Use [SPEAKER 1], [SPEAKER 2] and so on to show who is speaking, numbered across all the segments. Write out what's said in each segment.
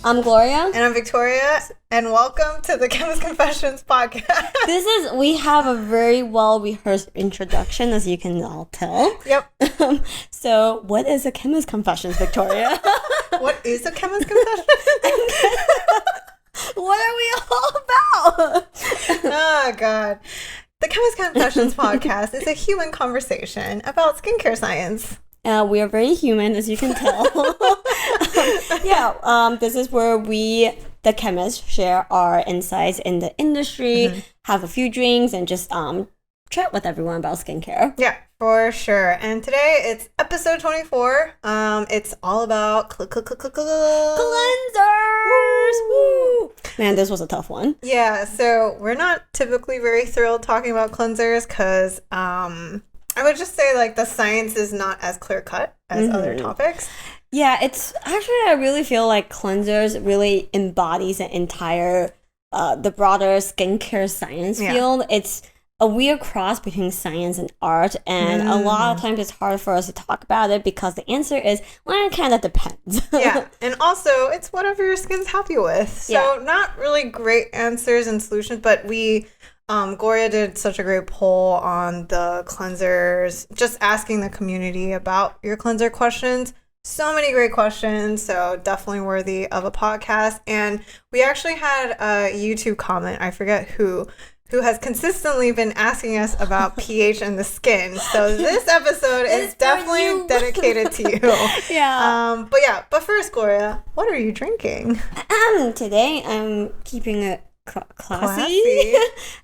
[SPEAKER 1] I'm Gloria.
[SPEAKER 2] And I'm Victoria. And welcome to the Chemist Confessions podcast.
[SPEAKER 1] We have a very well-rehearsed introduction, as you can all tell.
[SPEAKER 2] Yep.
[SPEAKER 1] So, what is a Chemist Confessions, Victoria?
[SPEAKER 2] What is a Chemist Confession?
[SPEAKER 1] What are we all about?
[SPEAKER 2] Oh, God. The Chemist Confessions podcast is a human conversation about skincare science.
[SPEAKER 1] We are very human, as you can tell. This is where we, the chemists, share our insights in the industry, have a few drinks, and just chat with everyone about skincare.
[SPEAKER 2] Yeah, for sure. And today it's episode 24. It's all about
[SPEAKER 1] cleansers. Woo! Man, this was a tough one.
[SPEAKER 2] Yeah, so we're not typically very thrilled talking about cleansers because I would just say, like, the science is not as clear-cut as other topics.
[SPEAKER 1] Yeah, it's actually, I really feel like cleansers really embodies an entire, the broader skincare science field. It's a weird cross between science and art, and a lot of times it's hard for us to talk about it because the answer is, well, it kind of depends.
[SPEAKER 2] Yeah, and also, it's whatever your skin's happy with. So, not really great answers and solutions, but Gloria did such a great poll on the cleansers, just asking the community about your cleanser questions. So many great questions, so definitely worthy of a podcast. And we actually had a YouTube comment, I forget who has consistently been asking us about pH and the skin. So this episode is definitely dedicated to you.
[SPEAKER 1] Yeah.
[SPEAKER 2] But first, Gloria, what are you drinking?
[SPEAKER 1] Today I'm keeping it classy.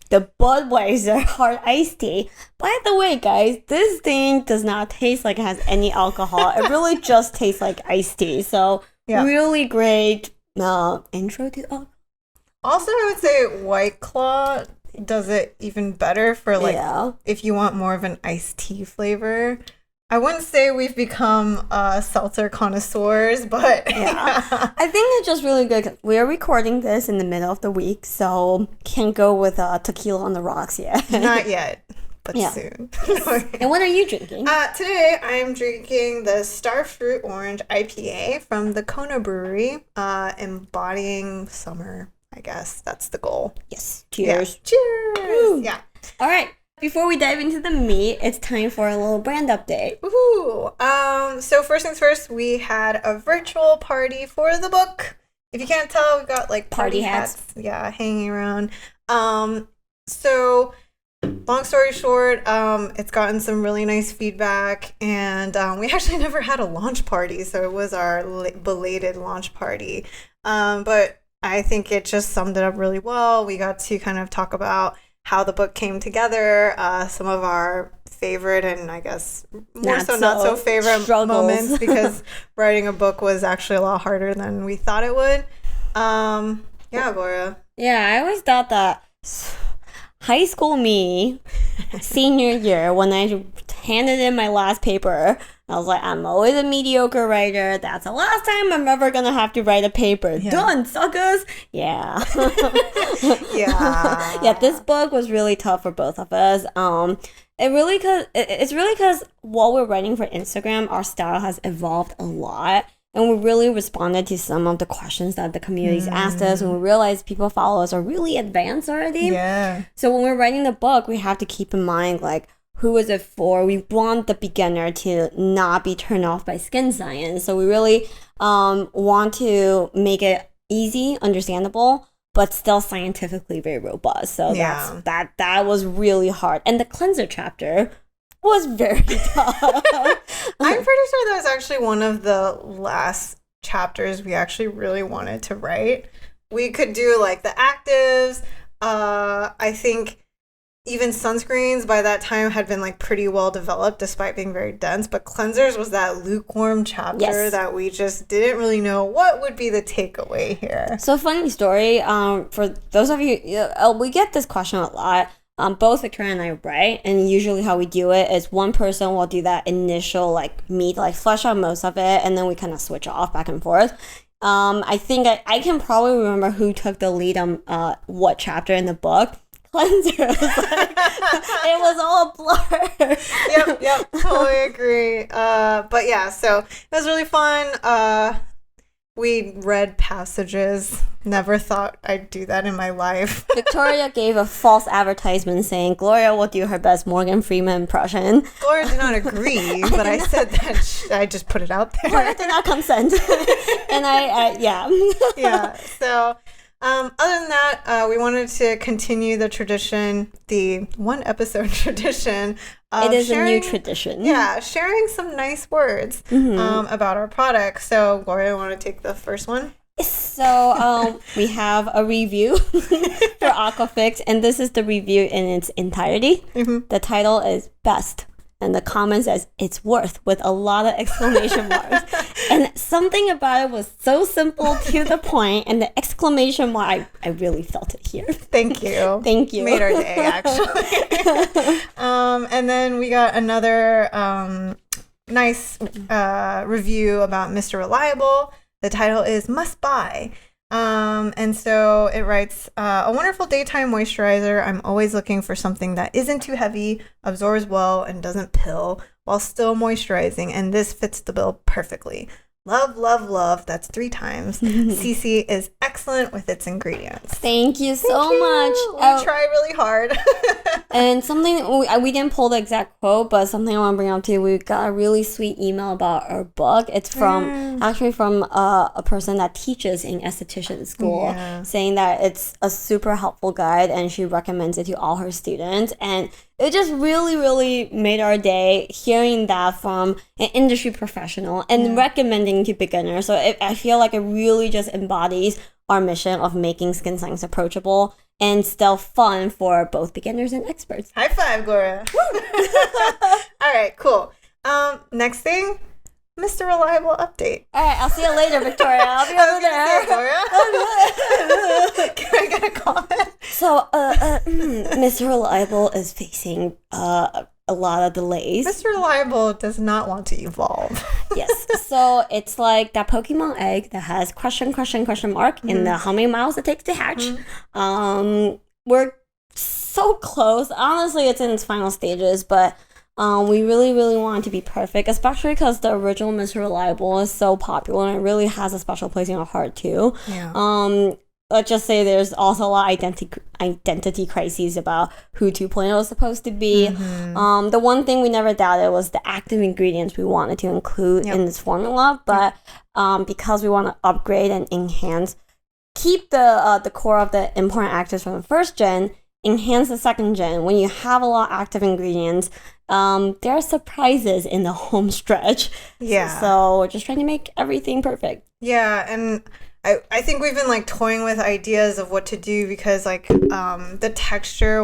[SPEAKER 1] The Budweiser hard iced tea. By the way, guys, this thing does not taste like it has any alcohol. It really just tastes like iced tea. So really great intro to alcohol. Also,
[SPEAKER 2] I would say White Claw does it even better for if you want more of an iced tea flavor. I wouldn't say we've become seltzer connoisseurs, but
[SPEAKER 1] I think it's just really good. We're recording this in the middle of the week, so can't go with tequila on the rocks yet.
[SPEAKER 2] Not yet, but soon.
[SPEAKER 1] And what are you drinking?
[SPEAKER 2] Today I'm drinking the Starfruit Orange IPA from the Kona Brewery, embodying summer. I guess that's the goal.
[SPEAKER 1] Yes. Cheers.
[SPEAKER 2] Yeah. Cheers. Woo. Yeah.
[SPEAKER 1] All right. Before we dive into the meat, it's time for a little brand update.
[SPEAKER 2] Woohoo! So first things first, we had a virtual party for the book. If you can't tell, we've got like party hats. Yeah, hanging around. So long story short, it's gotten some really nice feedback, and we actually never had a launch party, so it was our belated launch party. But I think it just summed it up really well. We got to kind of talk about how the book came together, some of our favorite and I guess not so favorite struggles. Moments, because writing a book was actually a lot harder than we thought it would. Gloria.
[SPEAKER 1] Yeah, I always thought that high school me, senior year, when I handed in my last paper, I was like, I'm always a mediocre writer. That's the last time I'm ever going to have to write a paper. Yeah. Done, suckers. Yeah. Yeah, this book was really tough for both of us. It's really because while we're writing for Instagram, our style has evolved a lot. And we really responded to some of the questions that the communities asked us. And we realized people follow us are really advanced already.
[SPEAKER 2] Yeah.
[SPEAKER 1] So when we're writing the book, we have to keep in mind, like, who is it for? We want the beginner to not be turned off by skin science. So we really want to make it easy, understandable, but still scientifically very robust. So that was really hard. And the cleanser chapter was very tough.
[SPEAKER 2] I'm pretty sure that was actually one of the last chapters we actually really wanted to write. We could do like the actives. I think even sunscreens by that time had been like pretty well developed despite being very dense, but cleansers was that lukewarm chapter that we just didn't really know what would be the takeaway here.
[SPEAKER 1] So funny story, for those of you, we get this question a lot. Both Victoria and I write, and usually how we do it is one person will do that initial like meat, like flesh out most of it, and then we kind of switch off back and forth. I think I can probably remember who took the lead on what chapter in the book. Cleanser. It was all a blur.
[SPEAKER 2] Yep, totally agree. But yeah, so it was really fun. We read passages. Never thought I'd do that in my life.
[SPEAKER 1] Victoria gave a false advertisement saying Gloria will do her best Morgan Freeman impression.
[SPEAKER 2] Gloria did not agree, but I said that I just put it out there.
[SPEAKER 1] Gloria did not consent. And yeah.
[SPEAKER 2] Yeah. So, other than that, we wanted to continue the tradition, the one episode tradition.
[SPEAKER 1] It is a new tradition.
[SPEAKER 2] Yeah, sharing some nice words about our products. So, Gloria, want to take the first one?
[SPEAKER 1] So we have a review for Aquafix, and this is the review in its entirety. The title is Best, and the comment says it's worth with a lot of exclamation marks. And something about it was so simple to the point, and the exclamation mark, I really felt it here.
[SPEAKER 2] Thank you.
[SPEAKER 1] Thank you.
[SPEAKER 2] Made our day, actually. And then we got another nice review about Mr. Reliable. The title is Must Buy. And so it writes, a wonderful daytime moisturizer. I'm always looking for something that isn't too heavy, absorbs well, and doesn't pill while still moisturizing. And this fits the bill perfectly. Love, love, love. That's 3 times. CC is excellent with its ingredients.
[SPEAKER 1] Thank you so much.
[SPEAKER 2] We try really hard.
[SPEAKER 1] And something, we didn't pull the exact quote, but something I want to bring up too, we got a really sweet email about our book. It's from, actually from a person that teaches in esthetician school, saying that it's a super helpful guide and she recommends it to all her students. And it just really, really made our day hearing that from an industry professional and recommending to beginners. So I feel like it really just embodies our mission of making skin science approachable and still fun for both beginners and experts.
[SPEAKER 2] High five, Gloria. All right, cool. Next thing, Mr. Reliable update.
[SPEAKER 1] All right, I'll see you later, Victoria. I'll be over there.
[SPEAKER 2] Gloria. Can I get a comment?
[SPEAKER 1] So, Mr. Reliable is facing a lot of delays.
[SPEAKER 2] Mr. Reliable does not want to evolve.
[SPEAKER 1] Yes. So it's like that Pokemon egg that has question mark in the how many miles it takes to hatch. We're so close. Honestly, it's in its final stages, but we really, really want it to be perfect, especially because the original Mr. Reliable is so popular and it really has a special place in our heart too. Yeah. Let's just say there's also a lot of identity crises about who 2.0 is supposed to be. The one thing we never doubted was the active ingredients we wanted to include in this formula, but because we want to upgrade and enhance, keep the core of the important actives from the first gen, enhance the second gen. When you have a lot of active ingredients, there are surprises in the home stretch. Yeah. So we're just trying to make everything perfect.
[SPEAKER 2] Yeah, and I think we've been like toying with ideas of what to do because like the texture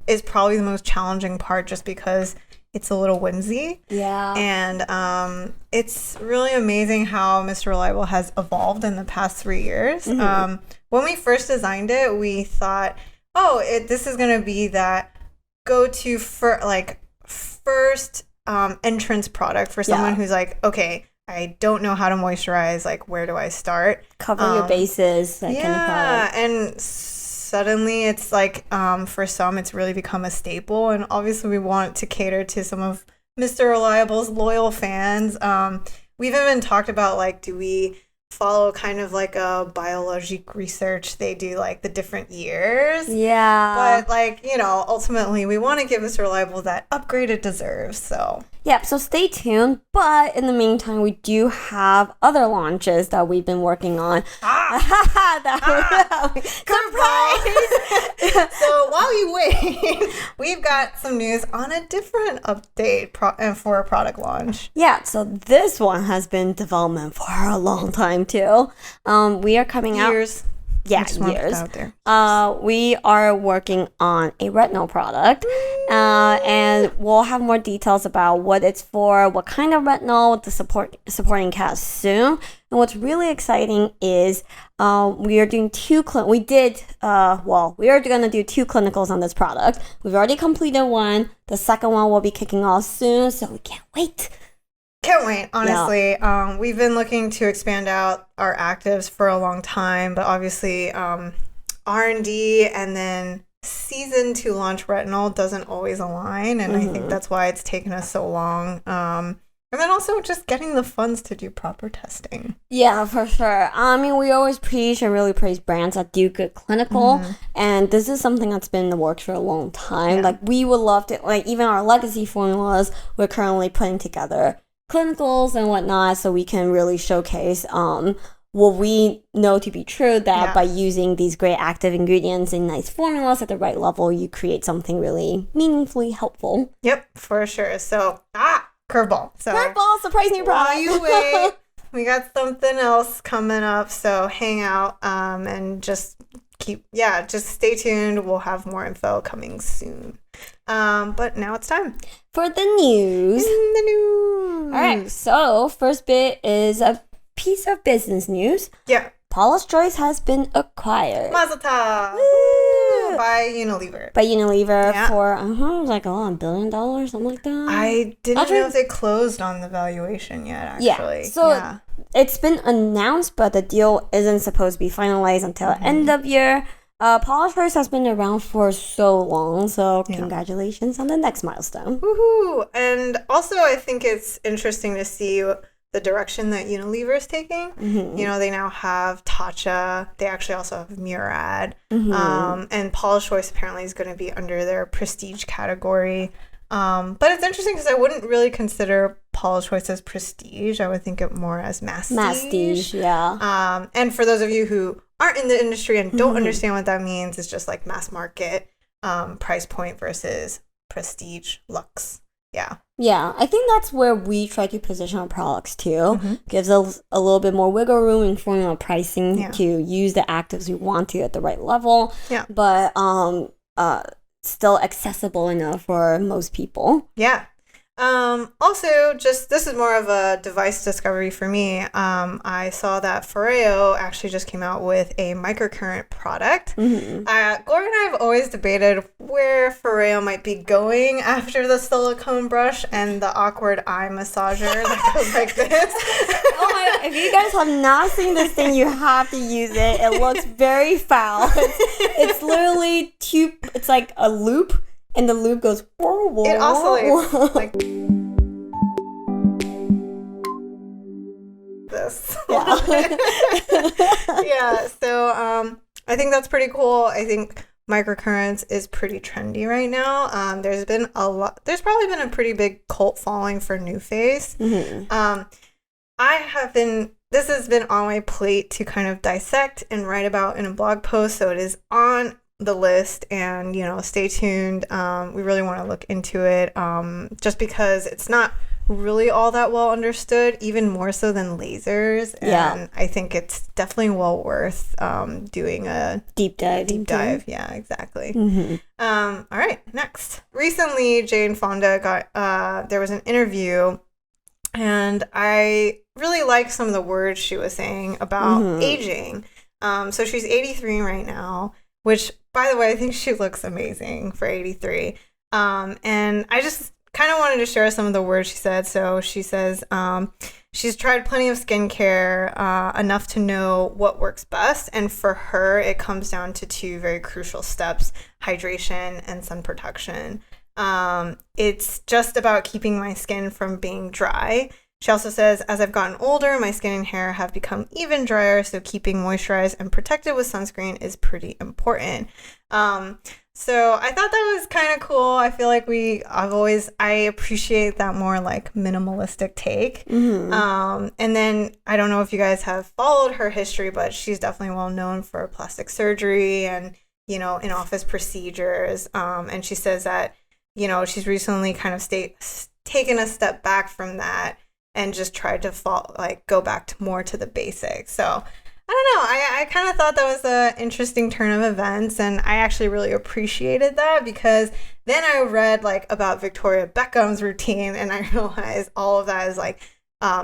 [SPEAKER 2] is probably the most challenging part just because it's a little whimsy. Yeah. And it's really amazing how Mr. Reliable has evolved in the past 3 years. When we first designed it, we thought, this is going to be that go-to for like first entrance product for someone who's like, okay, I don't know how to moisturize. Like, where do I start?
[SPEAKER 1] Cover your bases. That kind of product.
[SPEAKER 2] And suddenly it's like, for some, it's really become a staple. And obviously, we want to cater to some of Mr. Reliable's loyal fans. We've even talked about, like, do we follow kind of like a biologic research? They do like the different years. Yeah. But like, ultimately we want to give Mr. Reliable that upgrade it deserves. So
[SPEAKER 1] so stay tuned. But in the meantime, we do have other launches that we've been working on.
[SPEAKER 2] Surprise! So while you wait, we've got some news on a different update for a product launch.
[SPEAKER 1] Yeah, so this one has been in development for a long time too. We are coming out.
[SPEAKER 2] Years.
[SPEAKER 1] Yeah, years. Out there. We are working on a retinol product, and we'll have more details about what it's for, what kind of retinol, with the supporting cast soon. And what's really exciting is we are doing we are going to do 2 clinicals on this product. We've already completed one. The second one will be kicking off soon, so we can't wait.
[SPEAKER 2] Can't wait, honestly. Yeah. We've been looking to expand out our actives for a long time, but obviously R&D and then season to launch retinol doesn't always align, and I think that's why it's taken us so long. And then also just getting the funds to do proper testing.
[SPEAKER 1] Yeah, for sure. I mean, we always preach and really praise brands that do good clinical. And this is something that's been in the works for a long time. Like, we would love to, like, even our legacy formulas, we're currently putting together clinicals and whatnot so we can really showcase what we know to be true, that by using these great active ingredients in nice formulas at the right level, you create something really meaningfully helpful.
[SPEAKER 2] Yep, for sure. So, curveball. So,
[SPEAKER 1] curveball, surprise new product.
[SPEAKER 2] While you wait, we got something else coming up. So hang out and just just stay tuned. We'll have more info coming soon. But now it's time
[SPEAKER 1] for the news. All right. So first bit is a piece of business news.
[SPEAKER 2] Yeah.
[SPEAKER 1] Paula's Choice has been acquired.
[SPEAKER 2] Mazel tov. By Unilever.
[SPEAKER 1] For like $1 billion, something like that.
[SPEAKER 2] I didn't know if they closed on the valuation yet, actually.
[SPEAKER 1] Yeah. So it's been announced, but the deal isn't supposed to be finalized until end of year. Paula's Choice has been around for so long, so congratulations on the next milestone.
[SPEAKER 2] Woohoo! And also, I think it's interesting to see the direction that Unilever is taking. You know, they now have Tatcha. They actually also have Murad. And Paula's Choice apparently is going to be under their prestige category. But it's interesting because I wouldn't really consider Paula's Choice as prestige. I would think it more as masstige.
[SPEAKER 1] Masstige, yeah.
[SPEAKER 2] And for those of you who aren't in the industry and don't understand what that means, it's just like mass market price point versus prestige luxe.
[SPEAKER 1] Yeah, I think that's where we try to position our products too. Gives us a little bit more wiggle room in formula pricing to use the actives we want to at the right level. But still accessible enough for most people.
[SPEAKER 2] Also, just this is more of a device discovery for me. I saw that Foreo actually just came out with a microcurrent product. Gloria and I have always debated where Foreo might be going after the silicone brush and the awkward eye massager that goes like this.
[SPEAKER 1] Oh my God, if you guys have not seen this thing, you have to use it. It looks very foul. It's literally it's like a loop. And the loop goes, whoa, whoa.
[SPEAKER 2] It oscillates like this. So I think that's pretty cool. I think microcurrents is pretty trendy right now. There's probably been a pretty big cult following for NuFace. This has been on my plate to kind of dissect and write about in a blog post, so it is on the list, and stay tuned. We really want to look into it, just because it's not really all that well understood, even more so than lasers. And I think it's definitely well worth doing a deep dive. Yeah, exactly. All right, next. Recently, Jane Fonda got there was an interview, and I really liked some of the words she was saying about aging. So she's 83 right now, which, by the way, I think she looks amazing for 83. And I just kind of wanted to share some of the words she said. So she says she's tried plenty of skincare, enough to know what works best. And for her, it comes down to two very crucial steps: hydration and sun protection. It's just about keeping my skin from being dry. She also says, as I've gotten older, my skin and hair have become even drier, so keeping moisturized and protected with sunscreen is pretty important. So I thought that was kind of cool. I feel like I appreciate that more like minimalistic take. And then I don't know if you guys have followed her history, but she's definitely well known for plastic surgery and, in-office procedures. And she says that, she's recently kind of taken a step back from that and just tried to go back more to the basics. So I don't know. I kind of thought that was an interesting turn of events, and I actually really appreciated that, because then I read about Victoria Beckham's routine, and I realized all of that is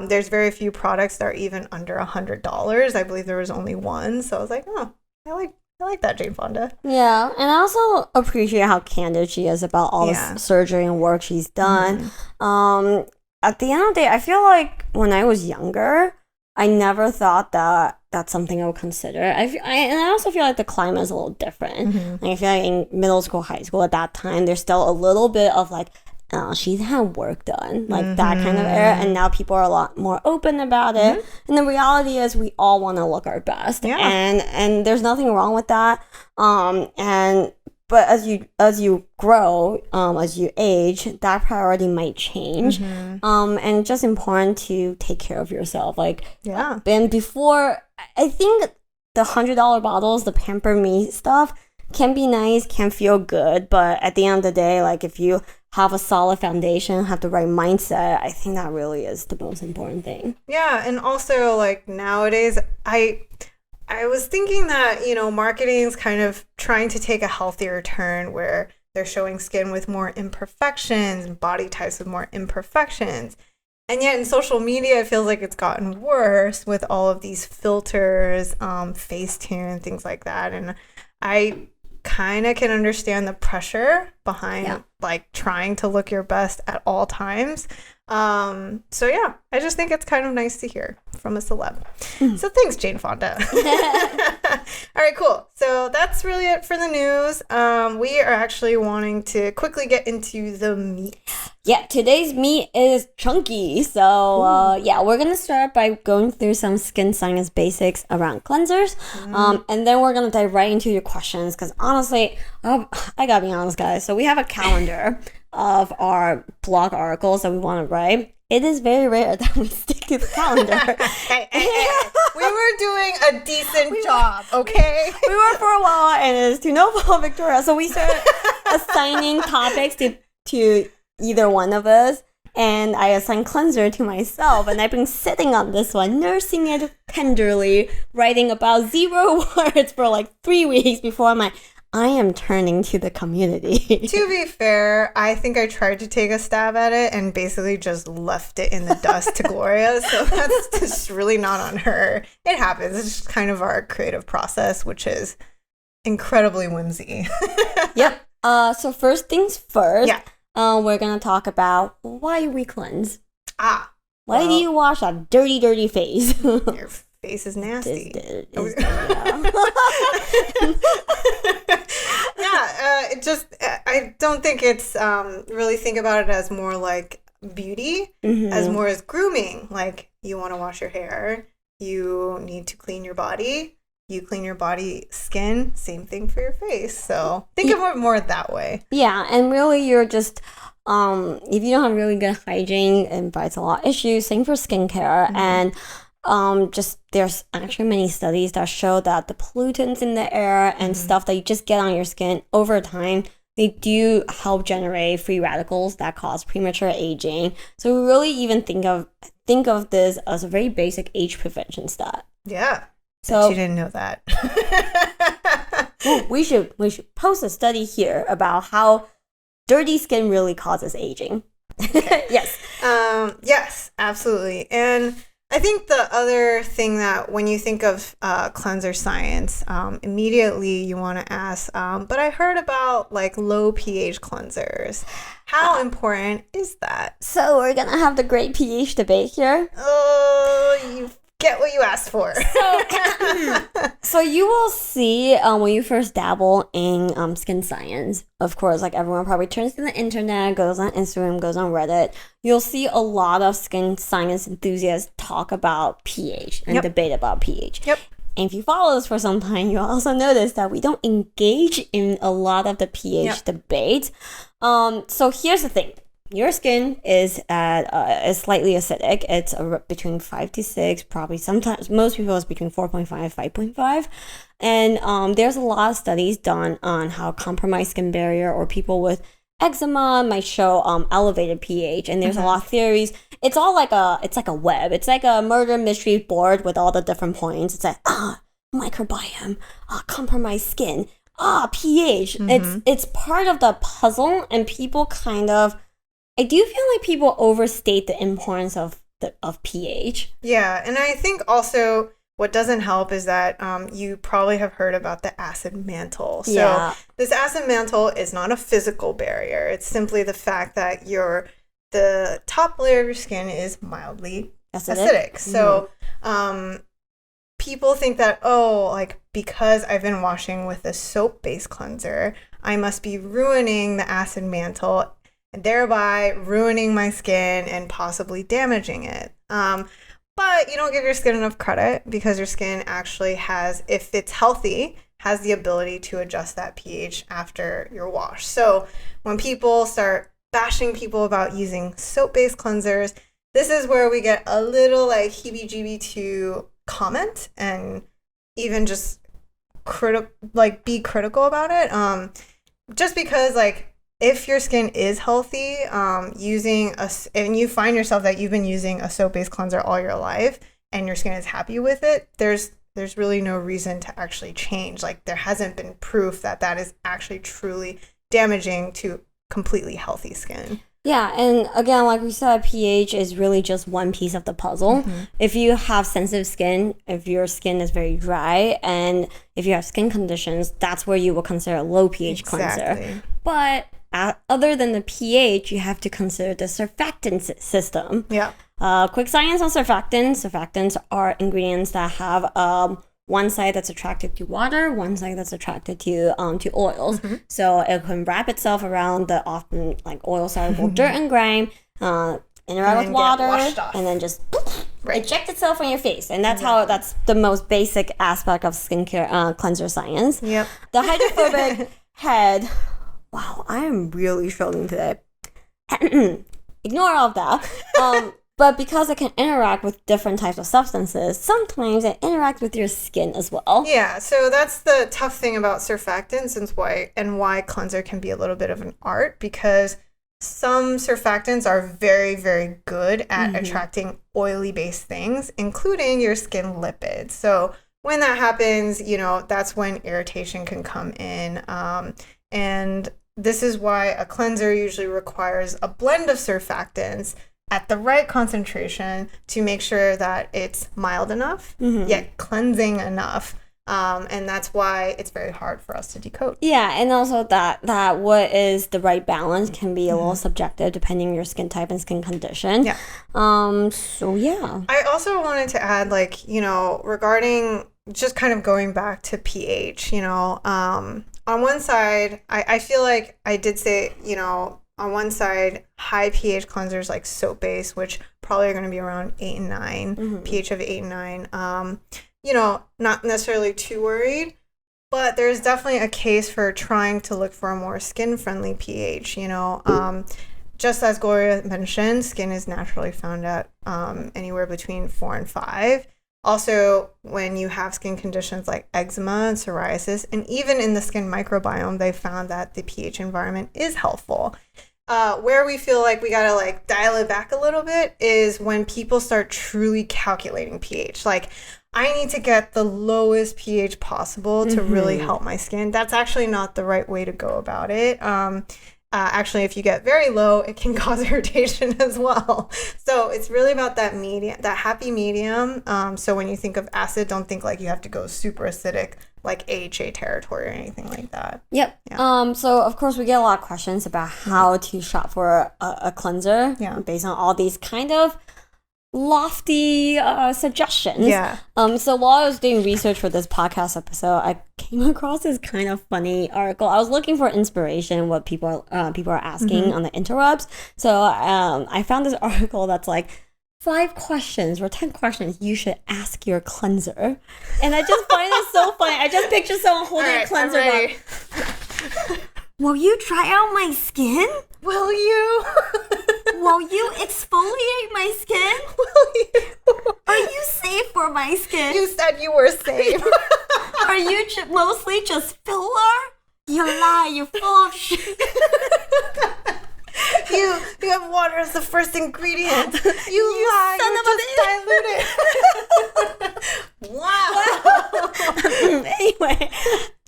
[SPEAKER 2] there's very few products that are even under $100. I believe there was only one, so I was like, oh, I like that, Jane Fonda.
[SPEAKER 1] Yeah, and I also appreciate how candid she is about all the surgery and work she's done. At the end of the day, I feel like when I was younger, I never thought that that's something I would consider. And I also feel like the climate is a little different. I feel like in middle school, high school at that time, there's still a little bit of she's had work done, like that kind of era, and now people are a lot more open about it. And the reality is we all want to look our best, and there's nothing wrong with that. But as you grow, as you age, that priority might change. And it's just important to take care of yourself. Like, and before, I think the $100 bottles, the Pamper Me stuff, can be nice, can feel good, but at the end of the day, like if you have a solid foundation, have the right mindset, I think that really is the most important thing.
[SPEAKER 2] Yeah, and also like nowadays, I was thinking that, you know, marketing is kind of trying to take a healthier turn where they're showing skin with more imperfections and body types with more imperfections. And yet in social media, it feels like it's gotten worse with all of these filters, Facetune, things like that. And I kind of can understand the pressure behind like trying to look your best at all times. So yeah, I just think it's kind of nice to hear from a celeb. So thanks, Jane Fonda. All right, cool. So that's really it for the news. We are actually wanting to quickly get into the meat.
[SPEAKER 1] Yeah, today's meat is chunky. So we're going to start by going through some skin science basics around cleansers. And then we're going to dive right into your questions because honestly, I got to be honest, guys. So we have a calendar of our blog articles that we want to write. It is very rare that we stick to the calendar.
[SPEAKER 2] Hey. We were doing a decent job, okay?
[SPEAKER 1] We were for a while, and it's to no fault of Victoria. So we started assigning topics to either one of us, and I assigned cleanser to myself, and I've been sitting on this one, nursing it tenderly, writing about 0 words for like 3 weeks before I'm like, I am turning to the community.
[SPEAKER 2] To be fair, I think I tried to take a stab at it and basically just left it in the dust to Gloria. So that's just really not on her. It happens. It's just kind of our creative process, which is incredibly whimsy.
[SPEAKER 1] Yep. So first things first, we're going to talk about why we cleanse. Why do you wash that dirty, dirty face?
[SPEAKER 2] Your face is nasty. I don't think it's really think about it as more like beauty, as more as grooming. Like you want to wash your hair, you need to clean your body. You clean your body, skin, same thing for your face. So think of it more that way.
[SPEAKER 1] Yeah, and really you're just if you don't have really good hygiene, it invites a lot of issues. Same for skincare. And there's actually many studies that show that the pollutants in the air and stuff that you just get on your skin over time, they do help generate free radicals that cause premature aging. So we really even think of this as a very basic age prevention stat.
[SPEAKER 2] Yeah.
[SPEAKER 1] So
[SPEAKER 2] you didn't know that.
[SPEAKER 1] Well, we should post a study here about how dirty skin really causes aging.
[SPEAKER 2] Okay.
[SPEAKER 1] Yes.
[SPEAKER 2] Yes, absolutely. And I think the other thing that when you think of cleanser science, immediately you want to ask, but I heard about like low pH cleansers. How important is that?
[SPEAKER 1] So we're going to have the great pH debate here.
[SPEAKER 2] Oh, you get what you asked for.
[SPEAKER 1] So you will see when you first dabble in skin science, of course, like everyone probably turns to the internet, goes on Instagram, goes on Reddit. You'll see a lot of skin science enthusiasts talk about pH and debate about pH.
[SPEAKER 2] Yep.
[SPEAKER 1] And if you follow us for some time, you'll also notice that we don't engage in a lot of the pH debate. So here's the thing. Your skin is slightly acidic. It's between 5 to 6, probably sometimes, most people it's between 4.5, 5.5. And there's a lot of studies done on how compromised skin barrier or people with eczema might show elevated pH. And there's a lot of theories. It's all like a web. It's like a murder mystery board with all the different points. It's like, microbiome, compromised skin, pH. It's part of the puzzle, and people kind of, I do feel like people overstate the importance of pH.
[SPEAKER 2] Yeah, and I think also what doesn't help is that you probably have heard about the acid mantle. So this acid mantle is not a physical barrier. It's simply the fact that the top layer of your skin is mildly acidic. So people think that, like because I've been washing with a soap-based cleanser, I must be ruining the acid mantle. thereby ruining my skin and possibly damaging it. But you don't give your skin enough credit because your skin actually has, if it's healthy, has the ability to adjust that pH after your wash. So when people start bashing people about using soap-based cleansers, this is where we get a little like heebie-jeebie to comment and even just be critical about it. Just because like if your skin is healthy, and you find yourself that you've been using a soap-based cleanser all your life and your skin is happy with it, there's really no reason to actually change. Like there hasn't been proof that is actually truly damaging to completely healthy skin.
[SPEAKER 1] Yeah, and again, like we said, pH is really just one piece of the puzzle. Mm-hmm. If you have sensitive skin, if your skin is very dry, and if you have skin conditions, that's where you will consider a low pH cleanser. But other than the pH, you have to consider the surfactant system. Yeah. Quick science on surfactants. Surfactants are ingredients that have one side that's attracted to water, one side that's attracted to oils. Mm-hmm. So it can wrap itself around the often like oil-soluble dirt and grime, interact with water, and then just eject itself from your face. And that's that's the most basic aspect of skincare cleanser science. Yep. The hydrophobic head. Wow, I am really struggling today. Ignore all of that. But because it can interact with different types of substances, sometimes it interacts with your skin as well.
[SPEAKER 2] Yeah, so that's the tough thing about surfactants and why cleanser can be a little bit of an art, because some surfactants are very, very good at attracting oily-based things, including your skin lipids. So when that happens, that's when irritation can come in. And this is why a cleanser usually requires a blend of surfactants at the right concentration to make sure that it's mild enough, yet cleansing enough. And that's why it's very hard for us to decode.
[SPEAKER 1] Yeah, and also that what is the right balance can be a little subjective depending on your skin type and skin condition. Yeah. So yeah.
[SPEAKER 2] I also wanted to add, regarding just kind of going back to pH, on one side, I feel like I did say, on one side, high pH cleansers like soap-based, which probably are going to be around 8 and 9, pH of 8 and 9. Not necessarily too worried, but there's definitely a case for trying to look for a more skin-friendly pH. Just as Gloria mentioned, skin is naturally found at anywhere between 4 and 5. Also, when you have skin conditions like eczema and psoriasis, and even in the skin microbiome, they found that the pH environment is helpful. Where we feel like we gotta dial it back a little bit is when people start truly calculating pH. Like, I need to get the lowest pH possible to really help my skin. That's actually not the right way to go about it. Actually, if you get very low, it can cause irritation as well. So it's really about that medium, that happy medium. So when you think of acid, don't think like you have to go super acidic, like AHA territory or anything like that.
[SPEAKER 1] Yep. Yeah. So of course we get a lot of questions about how to shop for a cleanser based on all these kind of lofty suggestions. Yeah. So while I was doing research for this podcast episode, I came across this kind of funny article. I was looking for inspiration, what people are asking on the interwebs. So I found this article that's like 5 questions or 10 questions you should ask your cleanser, and I just find it so funny. I just picture someone holding a cleanser up. Will you try out my skin?
[SPEAKER 2] Will you?
[SPEAKER 1] Will you exfoliate my skin?
[SPEAKER 2] Will you?
[SPEAKER 1] Are you safe for my skin?
[SPEAKER 2] You said you were safe.
[SPEAKER 1] Are you mostly just filler? You lie. You're full of shit.
[SPEAKER 2] You have water as the first ingredient. You lie. You just diluted. Wow.
[SPEAKER 1] Anyway,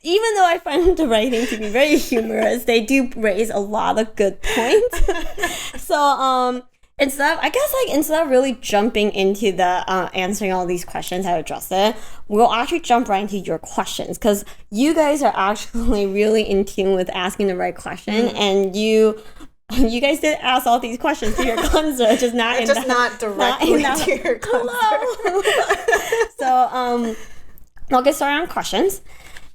[SPEAKER 1] even though I find the writing to be very humorous, they do raise a lot of good points. So instead of really jumping into the answering all these questions, how to address it, we'll actually jump right into your questions, because you guys are actually really in tune with asking the right question, and you guys did ask all these questions to your cleanser, just not directly to your cleanser. So we'll get started on questions.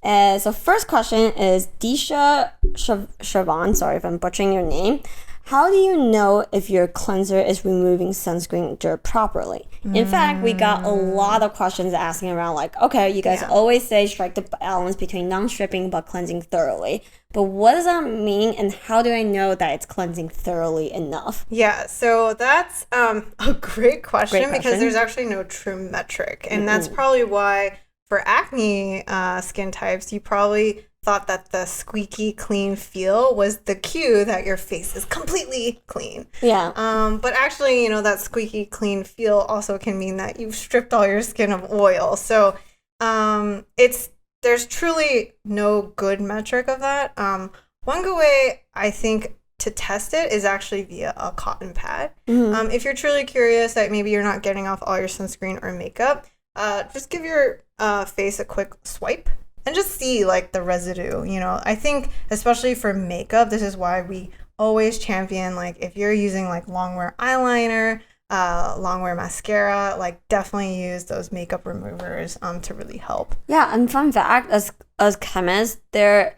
[SPEAKER 1] So first question is Disha Shavon, sorry if I'm butchering your name. how do you know if your cleanser is removing sunscreen dirt properly? In fact, we got a lot of questions asking around like, okay, you guys always say strike the balance between non-stripping but cleansing thoroughly. But what does that mean, and how do I know that it's cleansing thoroughly enough?
[SPEAKER 2] Yeah, so that's a great question because there's actually no true metric. And that's probably why for acne skin types, you probably thought that the squeaky clean feel was the cue that your face is completely clean.
[SPEAKER 1] Yeah.
[SPEAKER 2] But actually, you know, that squeaky clean feel also can mean that you've stripped all your skin of oil. So there's truly no good metric of that. One good way I think to test it is actually via a cotton pad. If you're truly curious that maybe you're not getting off all your sunscreen or makeup, just give your face a quick swipe and just see like the residue. You know, I think especially for makeup, this is why we always champion like if you're using like long wear eyeliner, long wear mascara, like definitely use those makeup removers to really help.
[SPEAKER 1] Yeah, and fun fact, as chemists, there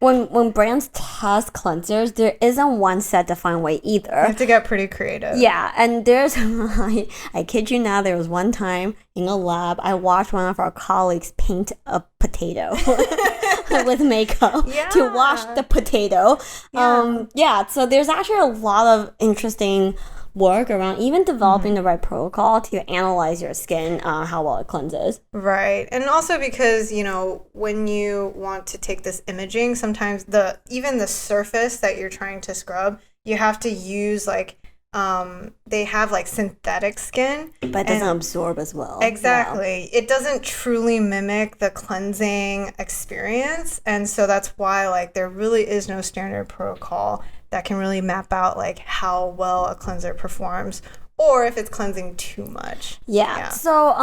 [SPEAKER 1] when brands test cleansers, there isn't one set defined way either.
[SPEAKER 2] You have to get pretty creative. Yeah,
[SPEAKER 1] and there's I kid you not, there was one time in a lab I watched one of our colleagues paint a potato with makeup to wash the potato. So there's actually a lot of interesting work around even developing the right protocol to analyze your skin, how well it cleanses.
[SPEAKER 2] Right. And also because, you know, when you want to take this imaging, sometimes even the surface that you're trying to scrub, you have to use like they have like synthetic skin,
[SPEAKER 1] but it doesn't absorb as well.
[SPEAKER 2] Exactly. It doesn't truly mimic the cleansing experience, and so that's why like there really is no standard protocol that can really map out like how well a cleanser performs or if it's cleansing too much.
[SPEAKER 1] Yeah. So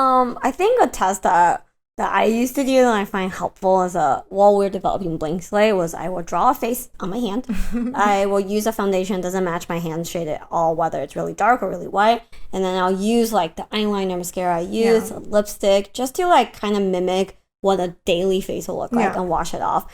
[SPEAKER 1] I think a test that I used to do and I find helpful as while we're developing Blank Slate was I will draw a face on my hand. I will use a foundation that doesn't match my hand shade at all, whether it's really dark or really white. And then I'll use like the eyeliner mascara I use, lipstick, just to like kind of mimic what a daily face will look like and wash it off.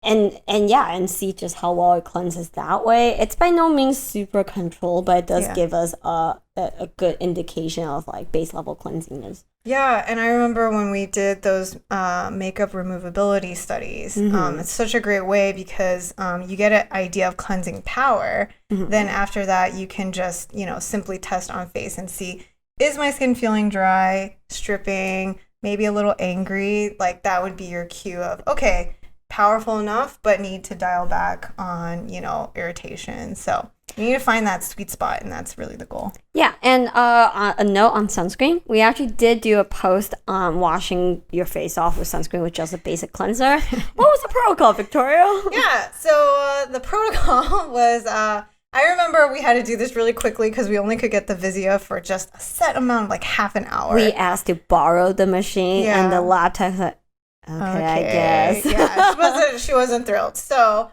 [SPEAKER 1] And see just how well it cleanses that way. It's by no means super controlled, but it does give us a good indication of like base level cleansiness.
[SPEAKER 2] Yeah, and I remember when we did those makeup removability studies, it's such a great way because you get an idea of cleansing power. Then after that, you can just, you know, simply test on face and see, is my skin feeling dry, stripping, maybe a little angry? Like that would be your cue of, okay, powerful enough, but need to dial back on, you know, irritation. So you need to find that sweet spot, and that's really the goal.
[SPEAKER 1] Yeah, and a note on sunscreen. We actually did do a post on washing your face off with sunscreen with just a basic cleanser. What was the protocol, Victoria?
[SPEAKER 2] Yeah, so the protocol was, I remember we had to do this really quickly because we only could get the Vizia for just a set amount of like half an hour.
[SPEAKER 1] We asked to borrow the machine, and the lab tech said, Okay, I guess.
[SPEAKER 2] Yeah, she wasn't thrilled. So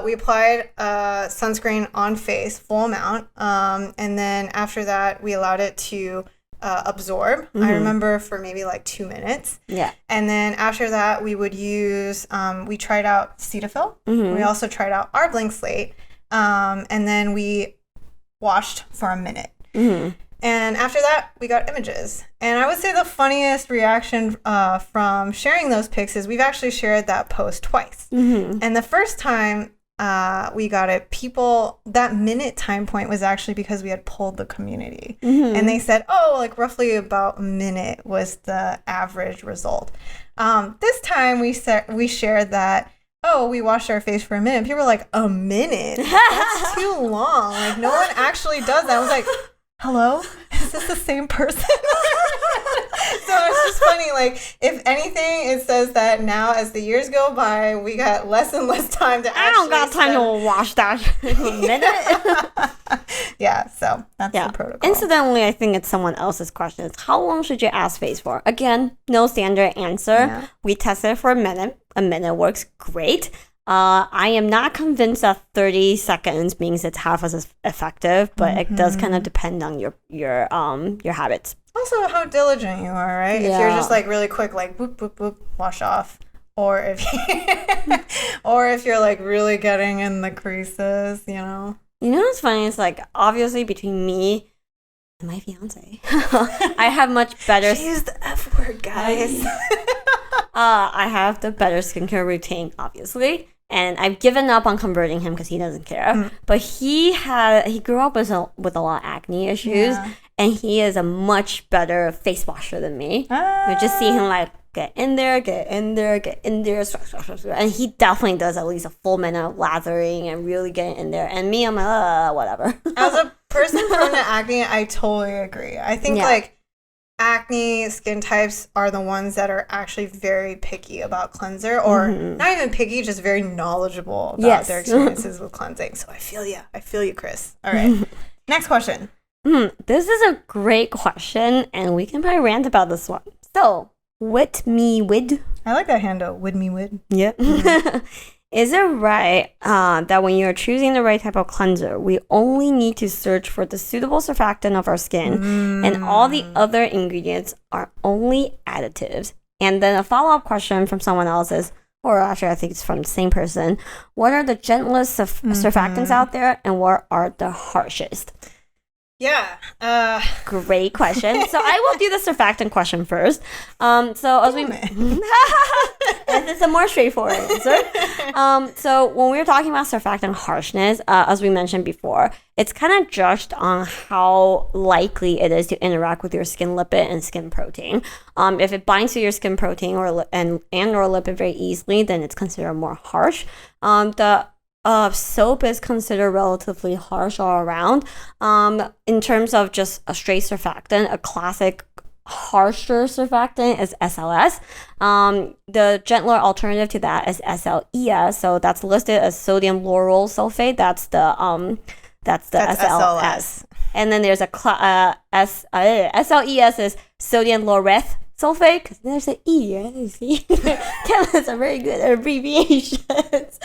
[SPEAKER 2] we applied sunscreen on face, full amount. And then after that, we allowed it to absorb. I remember for maybe like 2 minutes.
[SPEAKER 1] Yeah.
[SPEAKER 2] And then after that, we would use, we tried out Cetaphil. We also tried out our Blank Slate. And then we washed for a minute. And after that, we got images. And I would say the funniest reaction from sharing those pics is we've actually shared that post twice. And the first time we got it, that minute time point was actually because we had polled the community. And they said, oh, like roughly about a minute was the average result. This time we shared that, oh, we washed our face for a minute. People were like, a minute? That's too long. Like no one actually does that. I was like, hello? Is this the same person? So it's just funny, like, if anything, it says that now as the years go by, we got less and less time to actually...
[SPEAKER 1] I don't got time to wash that in a minute.
[SPEAKER 2] Yeah, so that's the protocol.
[SPEAKER 1] Incidentally, I think it's someone else's question. It's how long should you ask face for? Again, no standard answer. Yeah. We tested for a minute. A minute works great. I am not convinced that 30 seconds means it's half as effective, but it does kind of depend on your habits.
[SPEAKER 2] Also, how diligent you are, right? Yeah. If you're just like really quick, like boop, boop, boop, wash off. or if or if you're like really getting in the creases, you know.
[SPEAKER 1] You know what's funny? It's like obviously between me and my fiance, I have much better.
[SPEAKER 2] She used the F word, guys.
[SPEAKER 1] I have the better skincare routine, obviously. And I've given up on converting him because he doesn't care. But he grew up with a lot of acne issues, and he is a much better face washer than me. You just see him like get in there, and he definitely does at least a full minute of lathering and really getting in there. And me, I'm like, whatever.
[SPEAKER 2] As a person prone to acne, I totally agree. I think like acne skin types are the ones that are actually very picky about cleanser, or not even picky, just very knowledgeable about their experiences with cleansing. So I feel you, Chris. All right. Next question.
[SPEAKER 1] This is a great question, and we can probably rant about this one. So, wit me wid.
[SPEAKER 2] I like that handle, wid me wid.
[SPEAKER 1] Yep. Is it right that when you're choosing the right type of cleanser, we only need to search for the suitable surfactant of our skin, and all the other ingredients are only additives? And then a follow-up question from someone else is, or actually I think it's from the same person, what are the gentlest surfactants out there, and what are the harshest?
[SPEAKER 2] Yeah.
[SPEAKER 1] Great question. So I will do the surfactant question first. So as we it's a more straightforward answer. So when we were talking about surfactant harshness, as we mentioned before, it's kind of judged on how likely it is to interact with your skin lipid and skin protein. If it binds to your skin protein or lipid very easily, then it's considered more harsh. Soap is considered relatively harsh all around. In terms of just a straight surfactant, a classic harsher surfactant is SLS. The gentler alternative to that is SLES. So that's listed as sodium lauryl sulfate. That's the SLS. And then there's a SLES is sodium laureth sulfate, because there's an E, right? You see? Chemists are very good at abbreviations.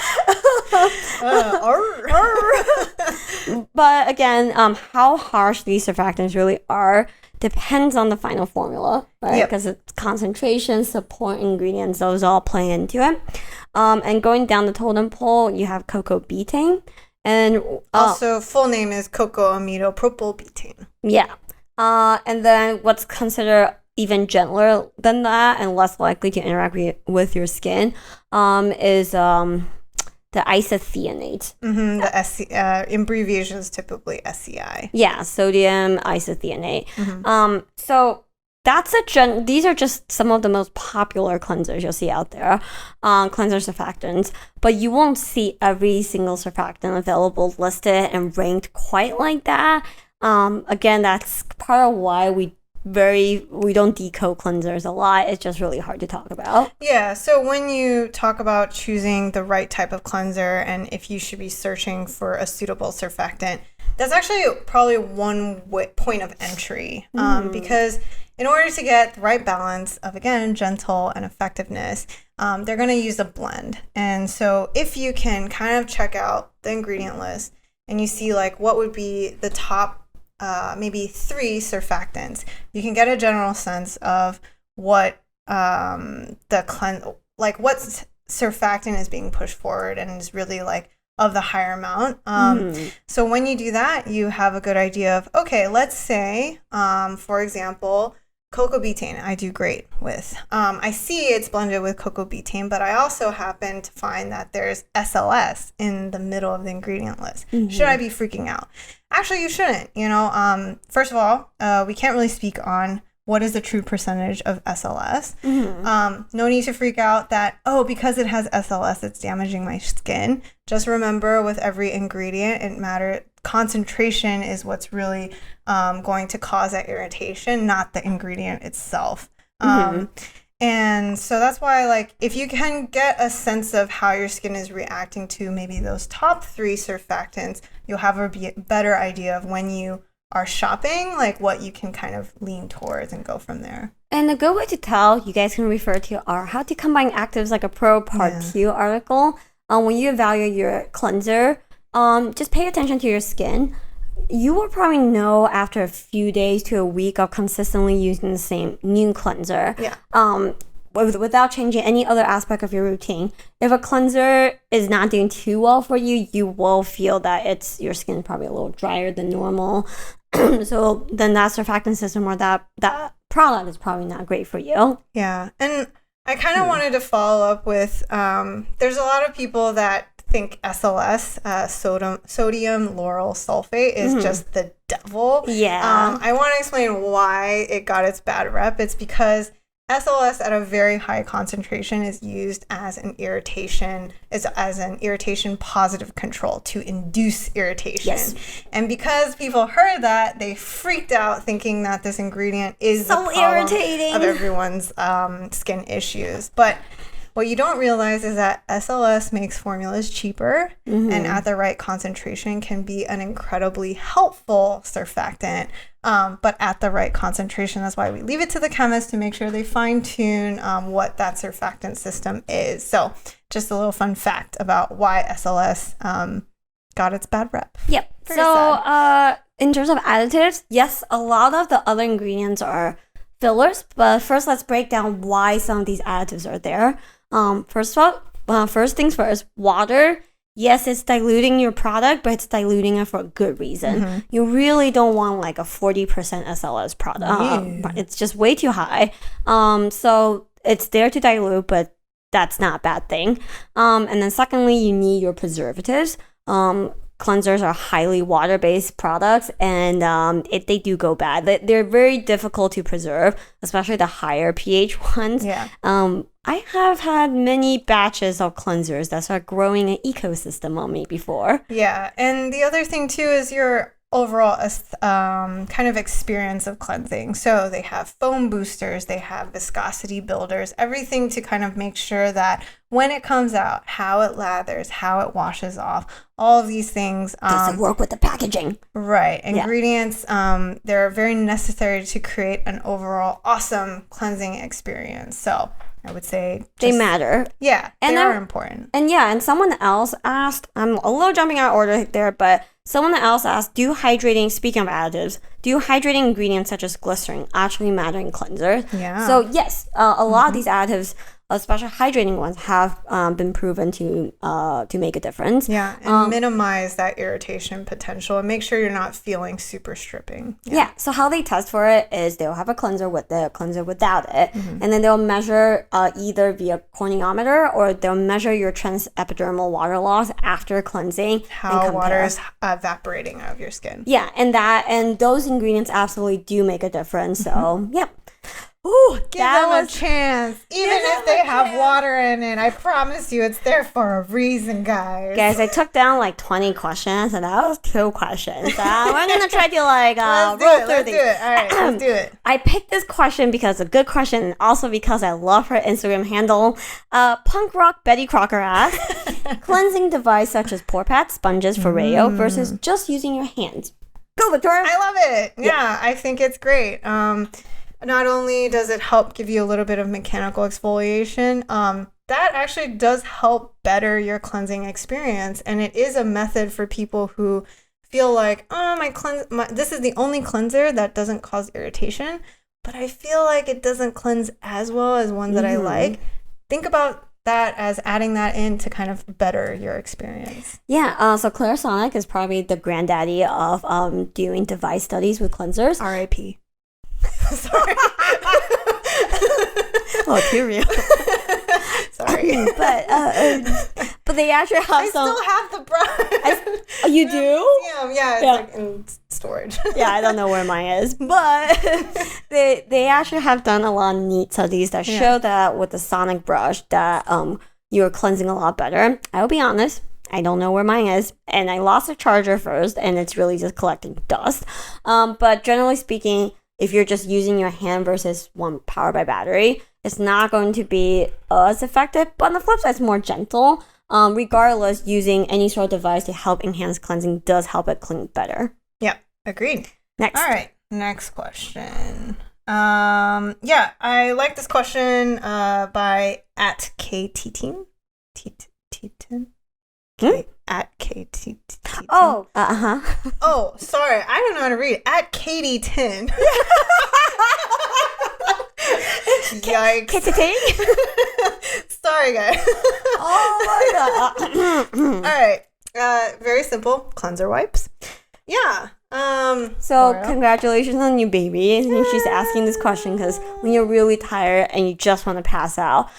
[SPEAKER 1] But again, how harsh these surfactants really are depends on the final formula, right? Because it's concentration, support ingredients, those all play into it. And going down the totem pole, you have cocoa betaine. And
[SPEAKER 2] also, full name is cocoamidopropylbetaine.
[SPEAKER 1] Yeah. And then what's considered even gentler than that and less likely to interact with your skin is the isothianate.
[SPEAKER 2] The abbreviation is typically SCI.
[SPEAKER 1] Yeah, sodium isothianate. So that's these are just some of the most popular cleansers you'll see out there, cleanser surfactants, but you won't see every single surfactant available listed and ranked quite like that. Again, that's part of why we don't decode cleansers a lot. It's just really hard to talk about.
[SPEAKER 2] Yeah, so when you talk about choosing the right type of cleanser and if you should be searching for a suitable surfactant, that's actually probably one point of entry, because in order to get the right balance of, again, gentle and effectiveness, they're going to use a blend. And so if you can kind of check out the ingredient list and you see like what would be the top maybe 3 surfactants, you can get a general sense of what what surfactant is being pushed forward and is really like of the higher amount. So when you do that, you have a good idea of, okay, let's say, for example, cocoa betaine I do great with. I see it's blended with cocoa betaine, but I also happen to find that there's SLS in the middle of the ingredient list. Should I be freaking out? Actually, you shouldn't. First of all, we can't really speak on what is the true percentage of SLS. No need to freak out that, because it has SLS, it's damaging my skin. Just remember, with every ingredient, it matters. Concentration is what's really going to cause that irritation, not the ingredient itself. And so that's why, like, if you can get a sense of how your skin is reacting to maybe those top 3 surfactants, you'll have a better idea of when you are shopping, like what you can kind of lean towards and go from there.
[SPEAKER 1] And a good way to tell, you guys can refer to our How to Combine Actives Like a Pro Part 2 article. When you evaluate your cleanser, just pay attention to your skin. You will probably know after a few days to a week of consistently using the same new cleanser. without changing any other aspect of your routine. If a cleanser is not doing too well for you, you will feel that your skin is probably a little drier than normal. So then that surfactant system or that product is probably not great for you.
[SPEAKER 2] Yeah. And I kind of wanted to follow up with, there's a lot of people that think SLS, sodium lauryl sulfate, is just the devil.
[SPEAKER 1] Yeah.
[SPEAKER 2] I want to explain why it got its bad rep. It's because SLS at a very high concentration is used as an irritation positive control to induce irritation. Yes. And because people heard that, they freaked out thinking that this ingredient is so the problem irritating of everyone's skin issues. But what you don't realize is that SLS makes formulas cheaper and at the right concentration can be an incredibly helpful surfactant, but at the right concentration. That's why we leave it to the chemist to make sure they fine-tune what that surfactant system is. So just a little fun fact about why SLS got its bad rep.
[SPEAKER 1] Yep. So in terms of additives, yes, a lot of the other ingredients are fillers, but first let's break down why some of these additives are there. First things first, water. Yes, it's diluting your product, but it's diluting it for a good reason. You really don't want like a 40% SLS product. It's just way too high. So it's there to dilute, but that's not a bad thing. And then secondly, you need your preservatives. Cleansers are highly water-based products, and if they do go bad, they're very difficult to preserve, especially the higher pH ones. Yeah. I have had many batches of cleansers that start growing an ecosystem on me before.
[SPEAKER 2] Yeah, and the other thing too is your overall kind of experience of cleansing. So they have foam boosters, they have viscosity builders, everything to kind of make sure that when it comes out, how it lathers, how it washes off, all of these things.
[SPEAKER 1] Does it work with the packaging?
[SPEAKER 2] Right. Ingredients, they're very necessary to create an overall awesome cleansing experience. So I would say
[SPEAKER 1] they matter.
[SPEAKER 2] Yeah,
[SPEAKER 1] and
[SPEAKER 2] they are important.
[SPEAKER 1] And someone else asked, I'm a little jumping out of order there, but someone else asked, speaking of additives, do hydrating ingredients such as glycerin actually matter in cleansers? Yeah. So yes, a lot of these additives, especially hydrating ones, have been proven to make a difference.
[SPEAKER 2] Yeah, and minimize that irritation potential and make sure you're not feeling super stripping.
[SPEAKER 1] Yeah, so how they test for it is they'll have a cleanser with it, a cleanser without it, and then they'll measure either via corneometer or they'll measure your transepidermal water loss after cleansing.
[SPEAKER 2] How water is evaporating out of your skin.
[SPEAKER 1] Yeah, and those ingredients absolutely do make a difference. So, yep. Ooh,
[SPEAKER 2] give them a chance. Even if they have water in it, I promise you it's there for a reason, guys.
[SPEAKER 1] Guys, I took down like 20 questions, and that was 2 questions. We're going to try to roll through these.
[SPEAKER 2] Let's do it. All right, let's do it.
[SPEAKER 1] I picked this question because it's a good question, and also because I love her Instagram handle. Punk Rock Betty Crocker asked, cleansing device such as pore pads, sponges, Foreo versus just using your hands. Go, Victoria.
[SPEAKER 2] I love it. Yeah, I think it's great. Not only does it help give you a little bit of mechanical exfoliation, that actually does help better your cleansing experience. And it is a method for people who feel like, this is the only cleanser that doesn't cause irritation, but I feel like it doesn't cleanse as well as ones that I like. Think about that as adding that in to kind of better your experience.
[SPEAKER 1] Yeah, so Clarisonic is probably the granddaddy of doing device studies with cleansers.
[SPEAKER 2] R.I.P.
[SPEAKER 1] Sorry. Oh, too real.
[SPEAKER 2] Sorry.
[SPEAKER 1] But they actually have
[SPEAKER 2] I still have the brush.
[SPEAKER 1] You do?
[SPEAKER 2] Yeah, it's like in storage.
[SPEAKER 1] Yeah, I don't know where mine is. But they actually have done a lot of neat studies that show that with the sonic brush that you're cleansing a lot better. I will be honest, I don't know where mine is, and I lost the charger first, and it's really just collecting dust. But generally speaking, if you're just using your hand versus one powered by battery, it's not going to be as effective. But on the flip side, it's more gentle. Regardless, using any sort of device to help enhance cleansing does help it clean better.
[SPEAKER 2] Yep, agreed.
[SPEAKER 1] Next.
[SPEAKER 2] All right, next question. I like this question by at KTteen. At KT.
[SPEAKER 1] Oh,
[SPEAKER 2] Oh, sorry. I don't know how to read. At Katie 10. Yikes. Sorry, guys.
[SPEAKER 1] Oh my god.
[SPEAKER 2] All right. Very simple. Cleanser wipes. Yeah.
[SPEAKER 1] So
[SPEAKER 2] Foreo.
[SPEAKER 1] congratulations on your baby. I think she's asking this question because when you're really tired and you just want to pass out,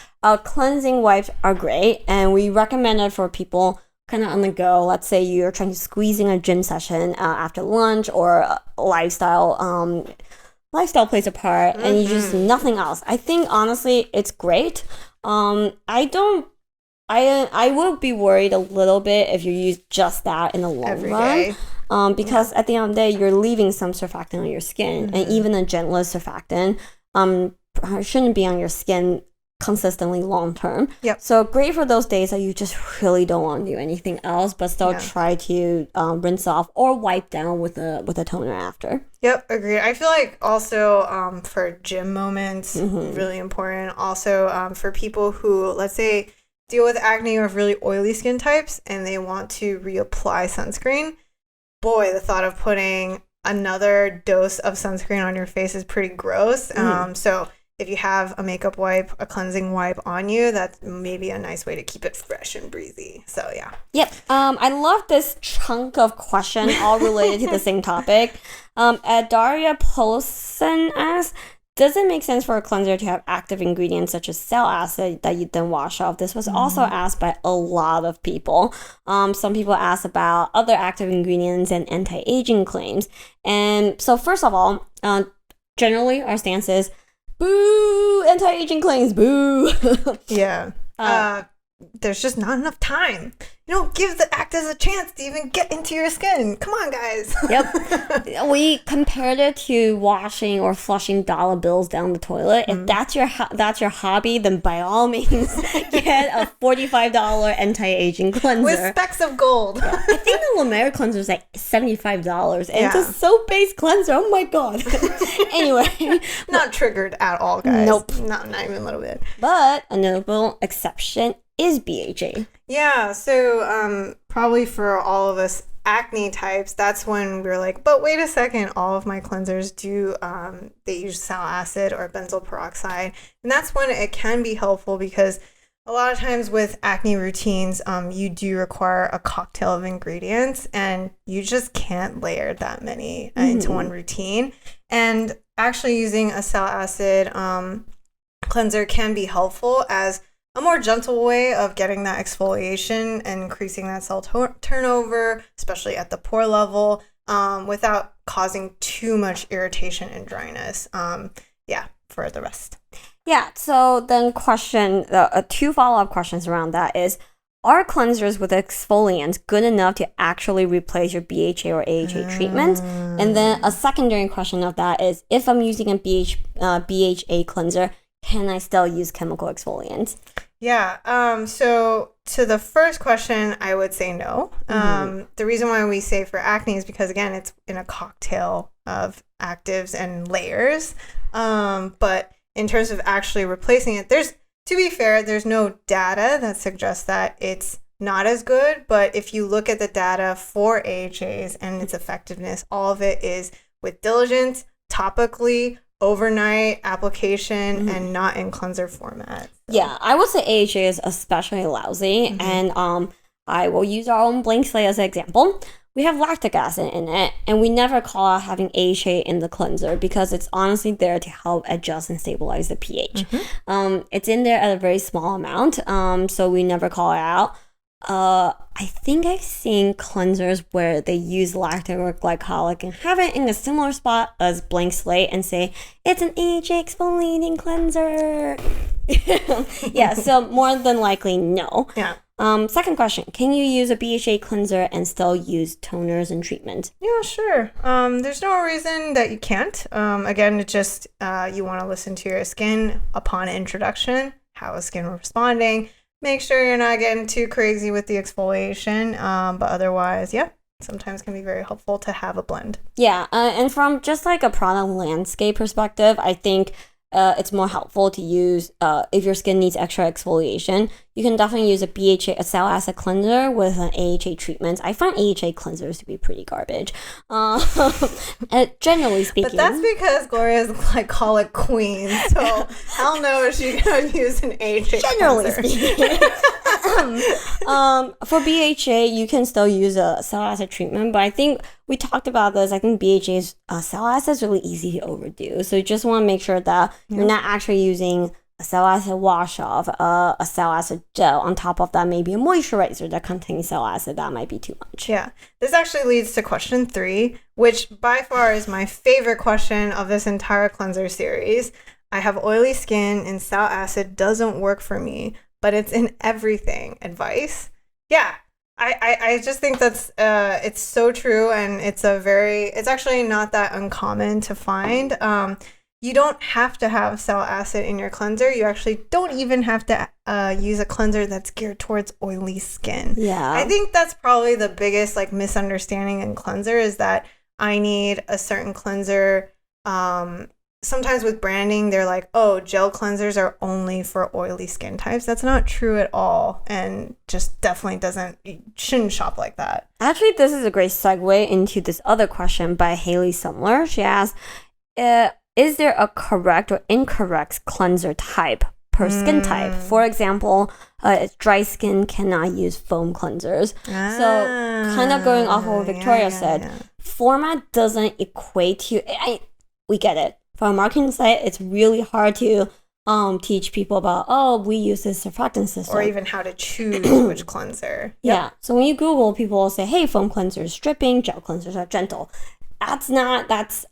[SPEAKER 1] cleansing wipes are great, and we recommend it for people kind of on the go. Let's say you're trying to squeeze in a gym session after lunch, or lifestyle plays a part, and you just nothing else. I think honestly it's great. I would be worried a little bit if you use just that in the long
[SPEAKER 2] Every
[SPEAKER 1] run.
[SPEAKER 2] day.
[SPEAKER 1] Because at the end of the day, you're leaving some surfactant on your skin, and even the gentlest surfactant shouldn't be on your skin consistently long term.
[SPEAKER 2] Yep.
[SPEAKER 1] So great for those days that you just really don't want to do anything else, but still try to rinse off or wipe down with a toner after.
[SPEAKER 2] Yep, agreed. I feel like also for gym moments, really important. Also for people who, let's say, deal with acne or have really oily skin types and they want to reapply sunscreen. Boy, the thought of putting another dose of sunscreen on your face is pretty gross. So if you have a makeup wipe, a cleansing wipe on you, that's maybe a nice way to keep it fresh and breezy. So yeah.
[SPEAKER 1] Yep. I love this chunk of question all related to the same topic. Daria Polson asks, does it make sense for a cleanser to have active ingredients such as salicylic that you then wash off? This was also asked by a lot of people. Some people asked about other active ingredients and anti-aging claims. And so first of all, generally our stance is, boo, anti-aging claims, boo.
[SPEAKER 2] Yeah. There's just not enough time. You don't give the actors a chance to even get into your skin. Come on, guys.
[SPEAKER 1] Yep. We compared it to washing or flushing dollar bills down the toilet. If that's your hobby, then by all means, get a $45 anti-aging cleanser.
[SPEAKER 2] With specks of gold.
[SPEAKER 1] Yeah. I think the La Mer cleanser is like $75. And it's a soap-based cleanser. Oh my god. Anyway.
[SPEAKER 2] Not triggered at all, guys.
[SPEAKER 1] Nope.
[SPEAKER 2] Not even a little bit.
[SPEAKER 1] But a notable exception is BHA.
[SPEAKER 2] Yeah, so probably for all of us acne types, that's when we're like, but wait a second, all of my cleansers do, they use salicylic or benzoyl peroxide. And that's when it can be helpful because a lot of times with acne routines, you do require a cocktail of ingredients and you just can't layer that many into one routine. And actually using a salicylic cleanser can be helpful as a more gentle way of getting that exfoliation and increasing that cell turnover, especially at the pore level, without causing too much irritation and dryness. For the rest.
[SPEAKER 1] Yeah, so then two follow-up questions around that is, are cleansers with exfoliants good enough to actually replace your BHA or AHA treatment? And then a secondary question of that is, if I'm using a BHA cleanser, can I still use chemical exfoliants?
[SPEAKER 2] Yeah. So to the first question, I would say no. The reason why we say for acne is because, again, it's in a cocktail of actives and layers. But in terms of actually replacing it, to be fair, there's no data that suggests that it's not as good. But if you look at the data for AHAs and its effectiveness, all of it is with diligence, topically, overnight application, and not in cleanser format. So.
[SPEAKER 1] Yeah, I would say AHA is especially lousy, and I will use our own blank slate as an example. We have lactic acid in it, and we never call out having AHA in the cleanser because it's honestly there to help adjust and stabilize the pH. It's in there at a very small amount, so we never call it out. I think I've seen cleansers where they use lactic or glycolic and have it in a similar spot as blank slate and say it's an AHA exfoliating cleanser. Yeah, so more than likely no.
[SPEAKER 2] Yeah.
[SPEAKER 1] Second question, can you use a BHA cleanser and still use toners and treatment?
[SPEAKER 2] Yeah, sure. There's no reason that you can't. Again, it's just you want to listen to your skin upon introduction. How is skin responding? Make sure you're not getting too crazy with the exfoliation. But otherwise, yeah, sometimes can be very helpful to have a blend.
[SPEAKER 1] Yeah, and from just like a product landscape perspective, I think it's more helpful to use if your skin needs extra exfoliation. You can definitely use a BHA, a salicylic acid cleanser with an AHA treatment. I find AHA cleansers to be pretty garbage. Generally speaking.
[SPEAKER 2] But that's because Gloria's glycolic queen, so hell no is she gonna use an AHA
[SPEAKER 1] generally
[SPEAKER 2] cleanser.
[SPEAKER 1] Speaking. For BHA, you can still use a salicylic acid treatment, but I think we talked about this. I think BHA's salicylic acid is really easy to overdo. So you just want to make sure that you're not actually using a salicylic acid wash off, a salicylic acid gel. On top of that, maybe a moisturizer that contains salicylic acid. That might be too much.
[SPEAKER 2] Yeah. This actually leads to question 3, which by far is my favorite question of this entire cleanser series. I have oily skin and salicylic acid doesn't work for me, but it's in everything. Advice? Yeah. I just think that's it's so true, and it's actually not that uncommon to find. You don't have to have salicylic acid in your cleanser. You actually don't even have to use a cleanser that's geared towards oily skin.
[SPEAKER 1] Yeah.
[SPEAKER 2] I think that's probably the biggest misunderstanding in cleanser is that I need a certain cleanser. Sometimes with branding, they're like, oh, gel cleansers are only for oily skin types. That's not true at all, and just definitely you shouldn't shop like that.
[SPEAKER 1] Actually, this is a great segue into this other question by Haley Sumler. She asked, is there a correct or incorrect cleanser type per skin type? For example, dry skin cannot use foam cleansers. So kind of going off of what Victoria said, format doesn't equate to... we get it. From a marketing site, it's really hard to teach people about, we use this surfactant system.
[SPEAKER 2] Or even how to choose which cleanser.
[SPEAKER 1] Yeah. So when you Google, people will say, hey, foam cleansers is stripping, gel cleansers are gentle. That's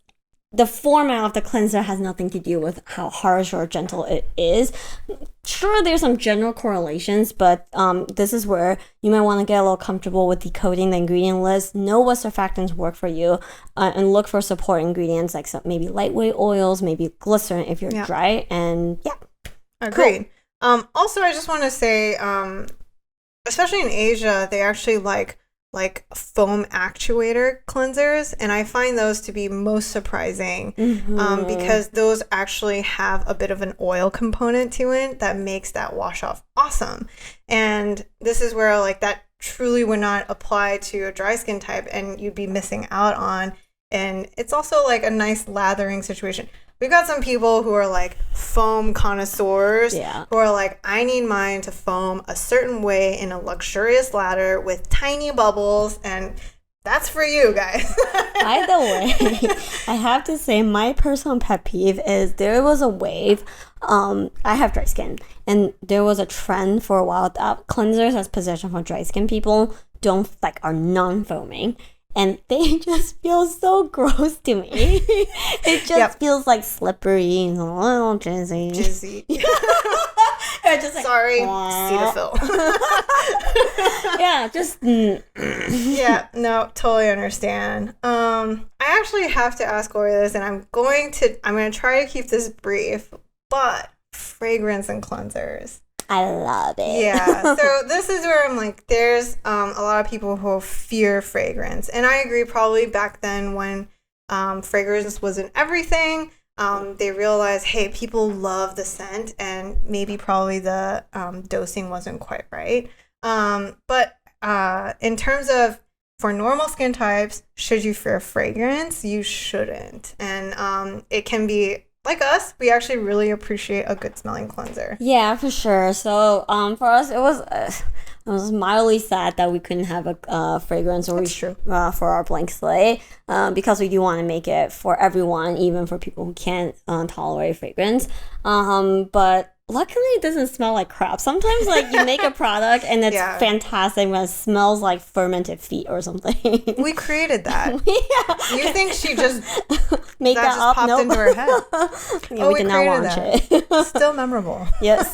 [SPEAKER 1] the format of the cleanser has nothing to do with how harsh or gentle it is. Sure, there's some general correlations, but this is where you might want to get a little comfortable with decoding the ingredient list, know what surfactants work for you, and look for support ingredients like maybe lightweight oils, maybe glycerin if you're dry, and yeah.
[SPEAKER 2] Agreed. Cool. Also, I just want to say, especially in Asia, they actually like foam actuator cleansers, and I find those to be most surprising because those actually have a bit of an oil component to it that makes that wash off awesome. And this is where that truly would not apply to a dry skin type, and you'd be missing out on. And it's also a nice lathering situation. We've got some people who are foam connoisseurs who are I need mine to foam a certain way in a luxurious lather with tiny bubbles, and that's for you guys.
[SPEAKER 1] By the way, I have to say my personal pet peeve is there was a wave. I have dry skin, and there was a trend for a while that cleansers as positioned for dry skin people are non-foaming. And they just feel so gross to me. It just feels slippery and a little jizzy.
[SPEAKER 2] Sorry, Cetaphil.
[SPEAKER 1] Yeah, just...
[SPEAKER 2] Yeah, no, totally understand. I actually have to ask Lori this, and I'm going to try to keep this brief, but fragrance and cleansers.
[SPEAKER 1] I love it.
[SPEAKER 2] Yeah. So this is where I'm there's a lot of people who fear fragrance. And I agree, probably back then when fragrance wasn't everything, they realized, hey, people love the scent, and maybe probably the dosing wasn't quite right. But in terms of for normal skin types, should you fear fragrance? You shouldn't. And it can be... Like us, we actually really appreciate a good smelling cleanser.
[SPEAKER 1] Yeah, for sure. So, for us, it was mildly sad that we couldn't have a fragrance for our blank slate, because we do want to make it for everyone, even for people who can't tolerate fragrance. But luckily, it doesn't smell like crap. Sometimes, you make a product and it's fantastic, but it smells like fermented feet or something.
[SPEAKER 2] We created that. You think she just
[SPEAKER 1] made that up?
[SPEAKER 2] Popped into her head.
[SPEAKER 1] We did not launch it.
[SPEAKER 2] Still memorable.
[SPEAKER 1] Yes.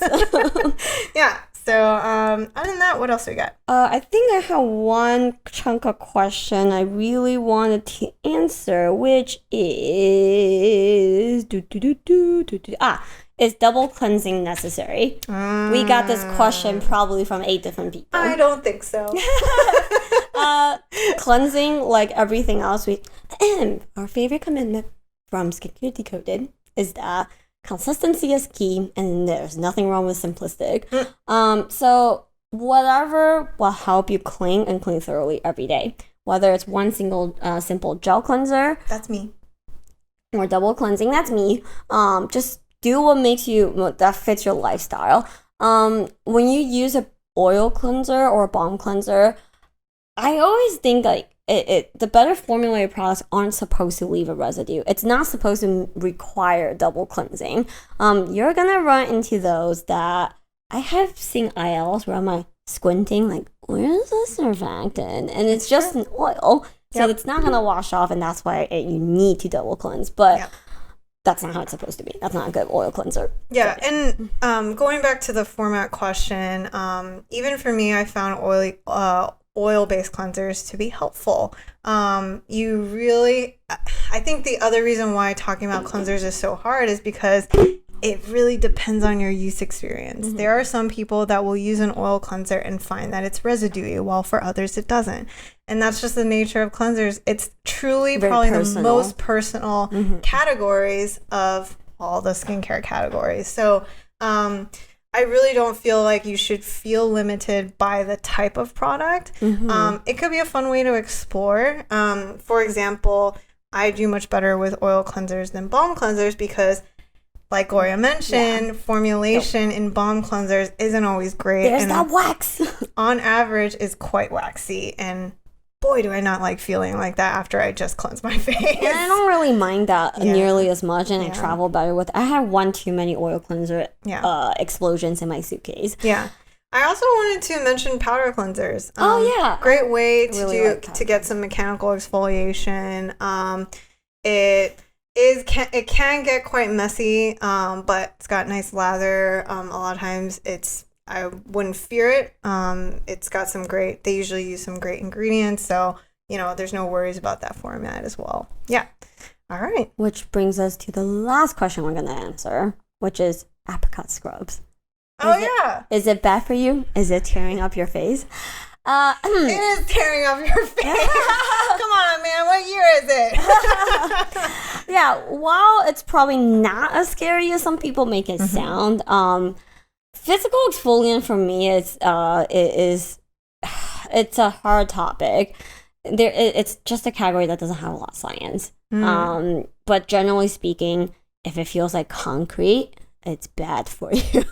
[SPEAKER 2] Yeah. So, other than that, what else we got?
[SPEAKER 1] I think I have one chunk of question I really wanted to answer, which is... Is double cleansing necessary? We got this question probably from 8 different people.
[SPEAKER 2] I don't think so.
[SPEAKER 1] Cleansing, like everything else, our favorite commitment from Skincare Decoded is that consistency is key, and there's nothing wrong with simplistic. So whatever will help you clean and clean thoroughly every day, whether it's one single simple gel cleanser,
[SPEAKER 2] that's me,
[SPEAKER 1] or double cleansing, that's me. Just do that fits your lifestyle. When you use a oil cleanser or a balm cleanser, I always think like the better formulated products aren't supposed to leave a residue. It's not supposed to require double cleansing. You're gonna run into those that I have seen ILs where I'm like squinting, like, where's the surfactant? And it's just an oil, so it's not gonna wash off, and that's why you need to double cleanse. But that's not how it's supposed to be. That's not a good oil cleanser.
[SPEAKER 2] Yeah, and going back to the format question, even for me, I found oil-based cleansers to be helpful. I think the other reason why talking about cleansers is so hard is because it really depends on your use experience. Mm-hmm. There are some people that will use an oil cleanser and find that it's residuey, while for others it doesn't. And that's just the nature of cleansers. It's truly probably the most personal categories of all the skincare categories. So I really don't feel like you should feel limited by the type of product. It could be a fun way to explore. For example, I do much better with oil cleansers than balm cleansers because, like Gloria mentioned, formulation in balm cleansers isn't always great.
[SPEAKER 1] There's that wax.
[SPEAKER 2] On average is quite waxy, and boy, do I not like feeling like that after I just cleanse my face.
[SPEAKER 1] And I don't really mind that nearly as much, and I travel better with. I have one too many oil cleanser explosions in my suitcase.
[SPEAKER 2] Yeah. I also wanted to mention powder cleansers. Great way to get some mechanical exfoliation. It can get quite messy, but it's got nice lather. A lot of times I wouldn't fear it. They usually use some great ingredients, so there's no worries about that format as well. Yeah. All right. Which brings us to the last question we're gonna answer, which is apricot scrubs.
[SPEAKER 1] Is it bad for you? Is it tearing up your face?
[SPEAKER 2] It is tearing up your face. Come on, man. What year is it?
[SPEAKER 1] Yeah, while it's probably not as scary as some people make it sound, physical exfoliant for me it's a hard topic. It's just a category that doesn't have a lot of science. But generally speaking, if it feels like concrete, it's bad for you.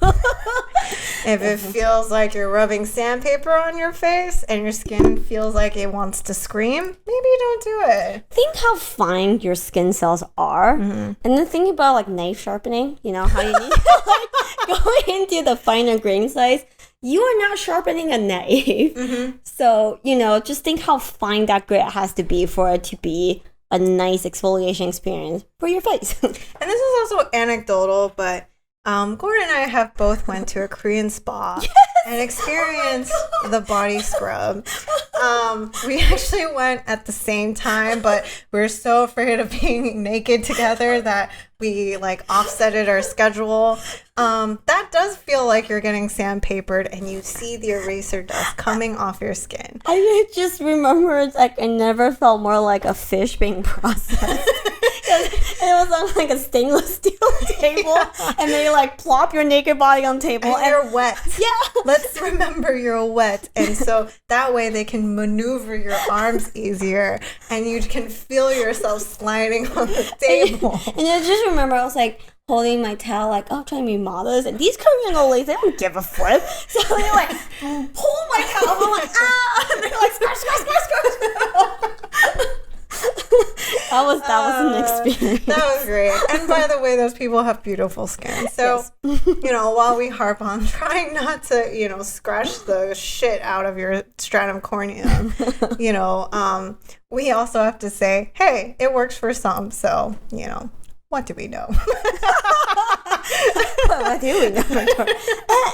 [SPEAKER 2] If it feels like you're rubbing sandpaper on your face and your skin feels like it wants to scream, maybe don't do it.
[SPEAKER 1] Think how fine your skin cells are. And then think about like knife sharpening, how you need to go into the finer grain size. You are not sharpening a knife. So, just think how fine that grit has to be for it to be a nice exfoliation experience for your face.
[SPEAKER 2] And this is also anecdotal, but Gordon and I have both went to a Korean spa and experienced the body scrub. We actually went at the same time, but we were so afraid of being naked together that we offsetted our schedule. That does feel like you're getting sandpapered and you see the eraser dust coming off your skin.
[SPEAKER 1] I just remember it's like I never felt more like a fish being processed. It was on a stainless steel table, and they plop your naked body on the table,
[SPEAKER 2] and you're wet.
[SPEAKER 1] Yeah,
[SPEAKER 2] let's remember you're wet, and so that way they can maneuver your arms easier, and you can feel yourself sliding on the table.
[SPEAKER 1] And I just remember I was holding my towel, trying to be modest, and these Korean old ladies, they don't give a flip, so they pull my towel, and I'm and they're scratch. That was an experience.
[SPEAKER 2] That was great. And by the way, those people have beautiful skin. So, while we harp on trying not to, scratch the shit out of your stratum corneum, we also have to say, hey, it works for some. So, what do we know?
[SPEAKER 1] What do we know?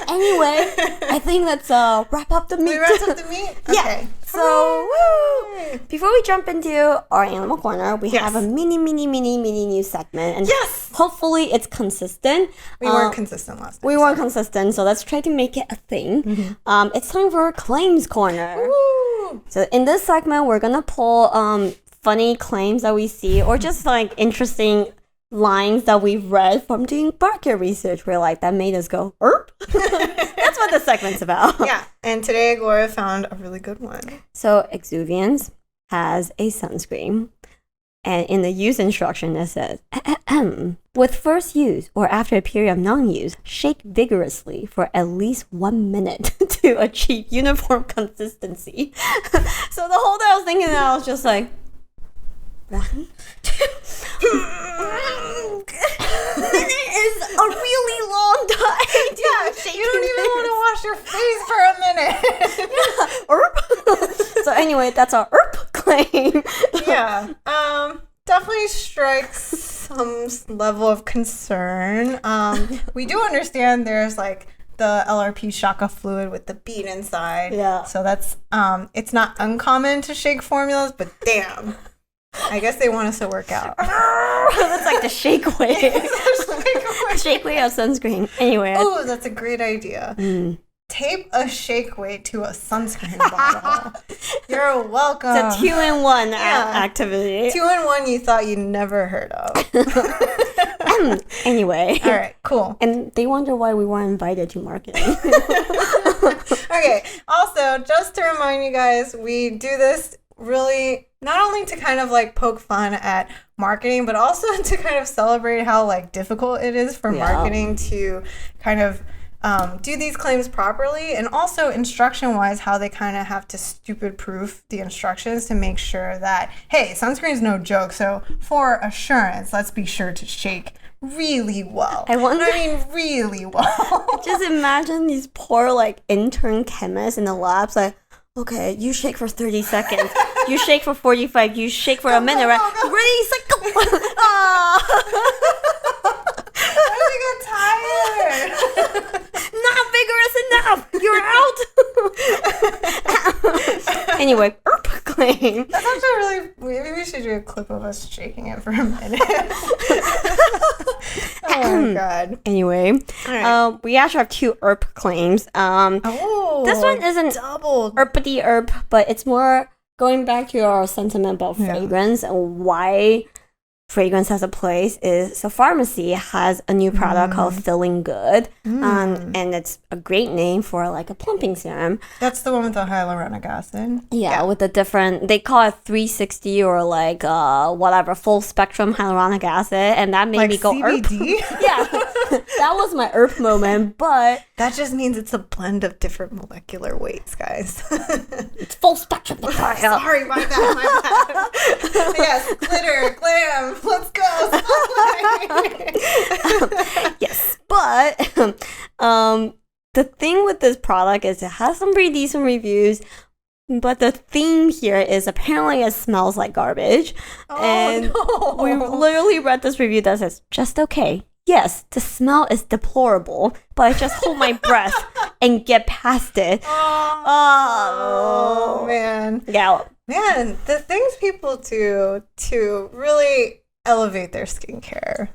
[SPEAKER 1] Anyway, I think let's wrap up the meat.
[SPEAKER 2] We wrapped up the meat? Okay.
[SPEAKER 1] Yeah. So, woo! Before we jump into our animal corner, we have a mini new segment. And hopefully it's consistent.
[SPEAKER 2] We weren't consistent last time.
[SPEAKER 1] We weren't consistent, so let's try to make it a thing. It's time for our claims corner.
[SPEAKER 2] Woo!
[SPEAKER 1] So in this segment, we're going to pull funny claims that we see or just interesting lines that we've read from doing market research. We're like, that made us go, erp. That's what the segment's about.
[SPEAKER 2] Yeah. And today, Gloria found a really good one.
[SPEAKER 1] So, Exuviance has a sunscreen. And in the use instruction, it says, with first use or after a period of non-use, shake vigorously for at least 1 minute to achieve uniform consistency. So the whole time I was thinking that, I was just like, 1, 2, minute is a really long time.
[SPEAKER 2] Yeah, you don't even want to wash your face for a minute.
[SPEAKER 1] Yeah, erp. So anyway, that's our erp claim.
[SPEAKER 2] Yeah, definitely strikes some level of concern. We do understand there's like the LRP Shaka fluid with the bead inside.
[SPEAKER 1] Yeah.
[SPEAKER 2] So that's it's not uncommon to shake formulas, but damn. I guess they want us to work out.
[SPEAKER 1] That's like the shake weight. Shake weight of sunscreen. Anyway.
[SPEAKER 2] Oh, that's a great idea. Tape a shake weight to a sunscreen bottle. You're welcome.
[SPEAKER 1] It's a 2-in-1 activity.
[SPEAKER 2] 2-in-1 you thought you never heard of.
[SPEAKER 1] Anyway.
[SPEAKER 2] All right, cool.
[SPEAKER 1] And they wonder why we weren't invited to marketing.
[SPEAKER 2] Okay, also, just to remind you guys, we do this really not only to kind of like poke fun at marketing, but also to kind of celebrate how like difficult it is for marketing to kind of do these claims properly, and also instruction wise how they kind of have to stupid proof the instructions to make sure that, hey, sunscreen is no joke, so for assurance let's be sure to shake really well.
[SPEAKER 1] I mean
[SPEAKER 2] really well.
[SPEAKER 1] Just imagine these poor like intern chemists in the labs like, okay, you shake for 30 seconds. You shake for 45. You shake for a minute, right? Ready, go.
[SPEAKER 2] I got tired.
[SPEAKER 1] Not vigorous enough. You're out. Anyway, erp claim.
[SPEAKER 2] That's actually really. Maybe we should do a clip of us shaking it for a minute. Oh my god.
[SPEAKER 1] Anyway,
[SPEAKER 2] right.
[SPEAKER 1] We actually have 2 erp claims. This one isn't
[SPEAKER 2] double
[SPEAKER 1] erpity erp, but it's more going back to our sentiment about fragrance and why fragrance has a place is, so pharmacy has a new product called Feeling Good, and it's a great name for like a plumping serum.
[SPEAKER 2] That's the one with the hyaluronic acid.
[SPEAKER 1] Yeah, with the different, they call it 360 or like whatever, full spectrum hyaluronic acid, and that made
[SPEAKER 2] like
[SPEAKER 1] me go
[SPEAKER 2] CBD?
[SPEAKER 1] erp. Yeah, that was my erp moment, but
[SPEAKER 2] that just means it's a blend of different molecular weights, guys.
[SPEAKER 1] It's full spectrum.
[SPEAKER 2] Sorry, my bad. Yes, glitter, glam. Let's go.
[SPEAKER 1] Yes, but the thing with this product is it has some pretty decent reviews, but the theme here is apparently it smells like garbage. We literally read this review that says, just okay. Yes, the smell is deplorable, but I just hold my breath and get past it.
[SPEAKER 2] Oh man.
[SPEAKER 1] Yeah.
[SPEAKER 2] Man, the things people do to really elevate their skincare.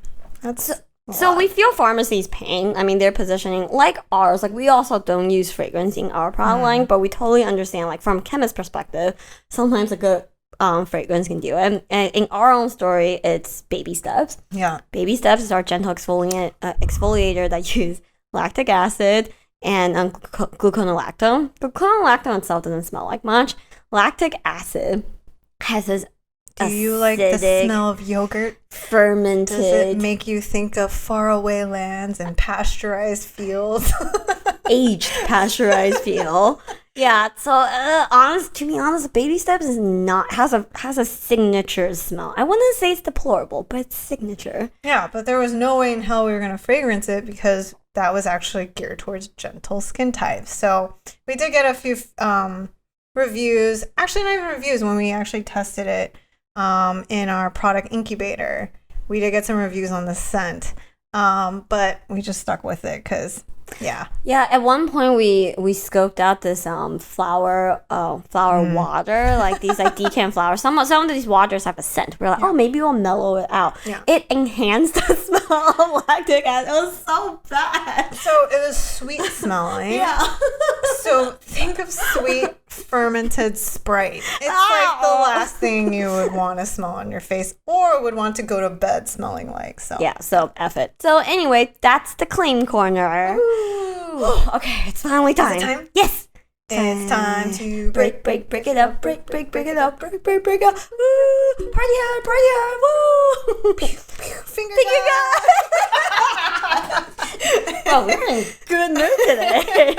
[SPEAKER 1] So we feel pharmacy's pain. I mean, their positioning, like ours, like we also don't use fragrance in our product line, but we totally understand, like from Chemist perspective, sometimes a good fragrance can do it. And in our own story, it's Baby Steps.
[SPEAKER 2] Yeah.
[SPEAKER 1] Baby Steps is our gentle exfoliator that uses lactic acid and gluconolactone. Gluconolactone itself doesn't smell like much. Lactic acid has this
[SPEAKER 2] Do you like the smell of yogurt?
[SPEAKER 1] Fermented.
[SPEAKER 2] Does it make you think of faraway lands and pasteurized fields?
[SPEAKER 1] Aged pasteurized feel. Yeah, so to be honest, Baby Steps is not has a signature smell. I wouldn't say it's deplorable, but it's signature.
[SPEAKER 2] Yeah, but there was no way in hell we were gonna fragrance it because that was actually geared towards gentle skin types. So we did get a few reviews. Actually, not even reviews when we actually tested it in our product incubator. We did get some reviews on the scent, but we just stuck with it because. Yeah. At
[SPEAKER 1] one point we scoped out this flower water, like these like decant flowers. Some of these waters have a scent. We're like, oh, maybe we'll mellow it out.
[SPEAKER 2] Yeah.
[SPEAKER 1] It enhanced the smell of lactic acid. It was so bad.
[SPEAKER 2] So it was sweet smelling.
[SPEAKER 1] Yeah.
[SPEAKER 2] So think of sweet fermented Sprite. It's like the last thing you would want to smell on your face or would want to go to bed smelling like. So
[SPEAKER 1] yeah, so F it. So anyway, that's the clean corner. Okay, it's finally time.
[SPEAKER 2] Is it time?
[SPEAKER 1] Yes.
[SPEAKER 2] It's time to
[SPEAKER 1] break it up, break it up, break it up. Woo! Party hard, woo!
[SPEAKER 2] Finger
[SPEAKER 1] Oh, we're in good mood today.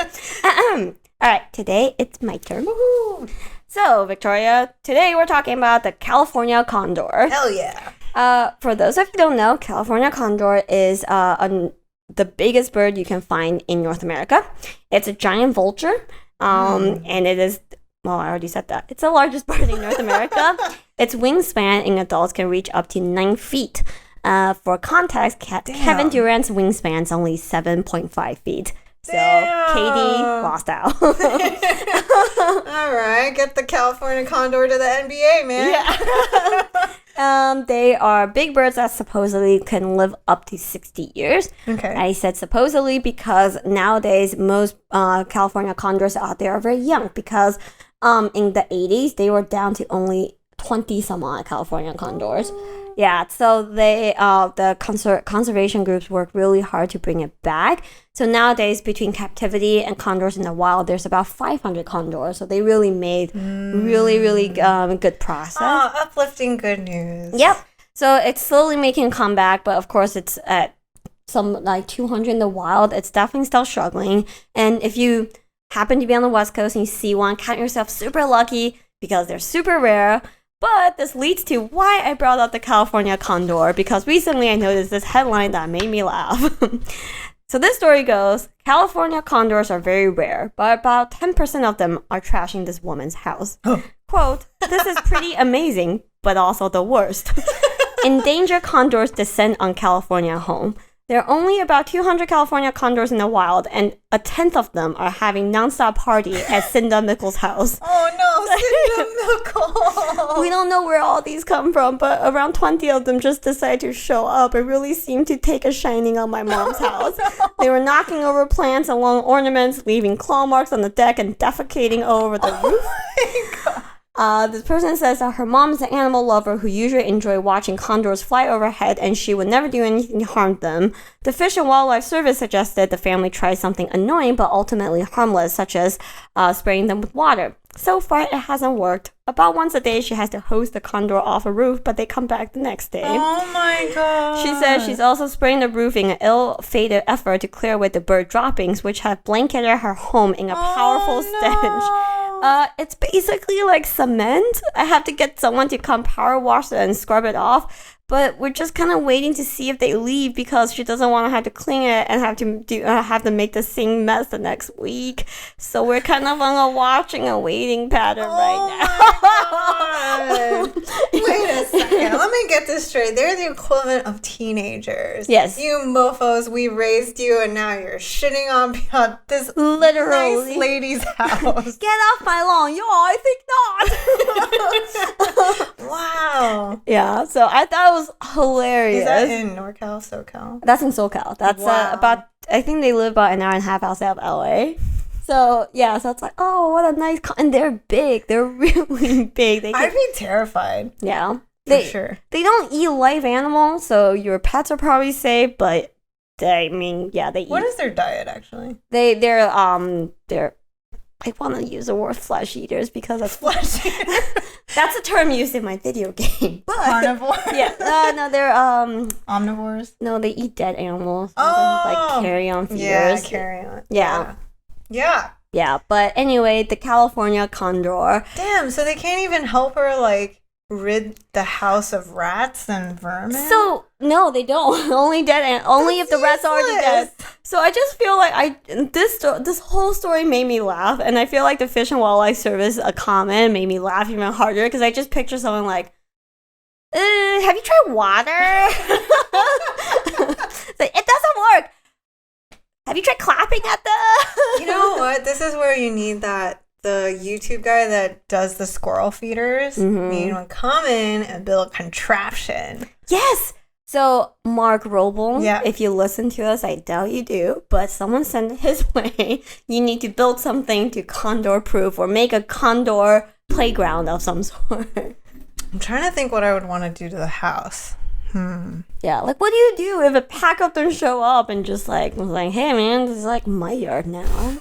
[SPEAKER 1] All right, today it's my turn. Woo-hoo. So, Victoria, today we're talking about the California condor.
[SPEAKER 2] Hell yeah.
[SPEAKER 1] For those of you who don't know, California condor is the biggest bird you can find in North America. It's a giant vulture. And it is, well, I already said that. It's the largest bird in North America. Its wingspan in adults can reach up to 9 feet. For context, Kevin Durant's wingspan is only 7.5 feet. So, Katie lost out.
[SPEAKER 2] All right, get the California condor to the NBA, man.
[SPEAKER 1] Yeah. They are big birds that supposedly can live up to 60 years.
[SPEAKER 2] Okay.
[SPEAKER 1] I said supposedly because nowadays most California condors out there are very young because in the 80s they were down to only 20 some odd California condors. Yeah, so they the conservation groups work really hard to bring it back. So nowadays, between captivity and condors in the wild, there's about 500 condors. So they really made really good process.
[SPEAKER 2] Oh, uplifting good news.
[SPEAKER 1] Yep. So it's slowly making a comeback, but of course it's at some like 200 in the wild. It's definitely still struggling. And if you happen to be on the West Coast and you see one, count yourself super lucky because they're super rare. But this leads to why I brought up the California condor, because recently I noticed this headline that made me laugh. So this story goes, California condors are very rare, but about 10% of them are trashing this woman's house. Quote, this is pretty amazing, but also the worst. Endangered condors descend on California home. There are only about 200 California condors in the wild, and a tenth of them are having nonstop party at Cinda Mickle's house.
[SPEAKER 2] Oh no, Cinda Mickle!
[SPEAKER 1] We don't know where all these come from, but around 20 of them just decided to show up. It really seemed to take a shining on my mom's house. No. They were knocking over plants and long ornaments, leaving claw marks on the deck, and defecating all over the roof.
[SPEAKER 2] My God.
[SPEAKER 1] This person says that her mom is an animal lover who usually enjoy watching condors fly overhead, and she would never do anything to harm them. The Fish and Wildlife Service suggested the family try something annoying but ultimately harmless, such as spraying them with water. So far, it hasn't worked. About once a day, she has to hose the condor off a roof, but they come back the next day.
[SPEAKER 2] Oh my God.
[SPEAKER 1] She says she's also spraying the roof in an ill-fated effort to clear away the bird droppings, which have blanketed her home in a powerful stench. It's basically like cement. I have to get someone to come power wash it and scrub it off. But we're just kind of waiting to see if they leave because she doesn't want to have to clean it and have to make the same mess the next week. So we're kind of on a watching and waiting pattern right now.
[SPEAKER 2] Wait a second. Let me get this straight. They're the equivalent of teenagers.
[SPEAKER 1] Yes.
[SPEAKER 2] You mofos, we raised you, and now you're shitting on this
[SPEAKER 1] literally
[SPEAKER 2] nice lady's house.
[SPEAKER 1] Get off my lawn. Yo, I think not.
[SPEAKER 2] Wow.
[SPEAKER 1] Yeah, so I thought it was hilarious.
[SPEAKER 2] Is that in NorCal, SoCal?
[SPEAKER 1] That's in SoCal. That's about, I think they live about an hour and a half outside of LA. So, yeah, so it's like, oh, what a nice, and they're big. They're really big.
[SPEAKER 2] I'd be terrified.
[SPEAKER 1] Yeah.
[SPEAKER 2] For sure.
[SPEAKER 1] They don't eat live animals, so your pets are probably safe, but they eat.
[SPEAKER 2] What is their diet, actually?
[SPEAKER 1] They're I want to use the word flesh eaters because that's
[SPEAKER 2] flesh eaters.
[SPEAKER 1] That's a term used in my video game. But,
[SPEAKER 2] carnivore.
[SPEAKER 1] Yeah. No, they're
[SPEAKER 2] omnivores.
[SPEAKER 1] No, they eat dead animals.
[SPEAKER 2] Oh,
[SPEAKER 1] like carrion feeders.
[SPEAKER 2] Yeah, carrion.
[SPEAKER 1] Yeah.
[SPEAKER 2] Yeah.
[SPEAKER 1] Yeah, but anyway, the California condor.
[SPEAKER 2] Damn, so they can't even help her like rid the house of rats and vermin?
[SPEAKER 1] So no, they don't. Only dead and only if the rats are already dead. So I just feel like this whole story made me laugh, and I feel like the Fish and Wildlife Service comment made me laugh even harder because I just picture someone like, have you tried water? It's like, it doesn't work. Have you tried clapping at the?
[SPEAKER 2] You know what? This is where you need the YouTube guy that does the squirrel feeders. You need to come in and build a contraption.
[SPEAKER 1] Yes. So Mark Roble,
[SPEAKER 2] Yeah.
[SPEAKER 1] if you listen to us, I doubt you do, but someone sent it his way. You need to build something to condor proof or make a condor playground of some sort.
[SPEAKER 2] I'm trying to think what I would want to do to the house.
[SPEAKER 1] Yeah, like what do you do if a pack of them show up and just like was like, hey man, this is like my yard now.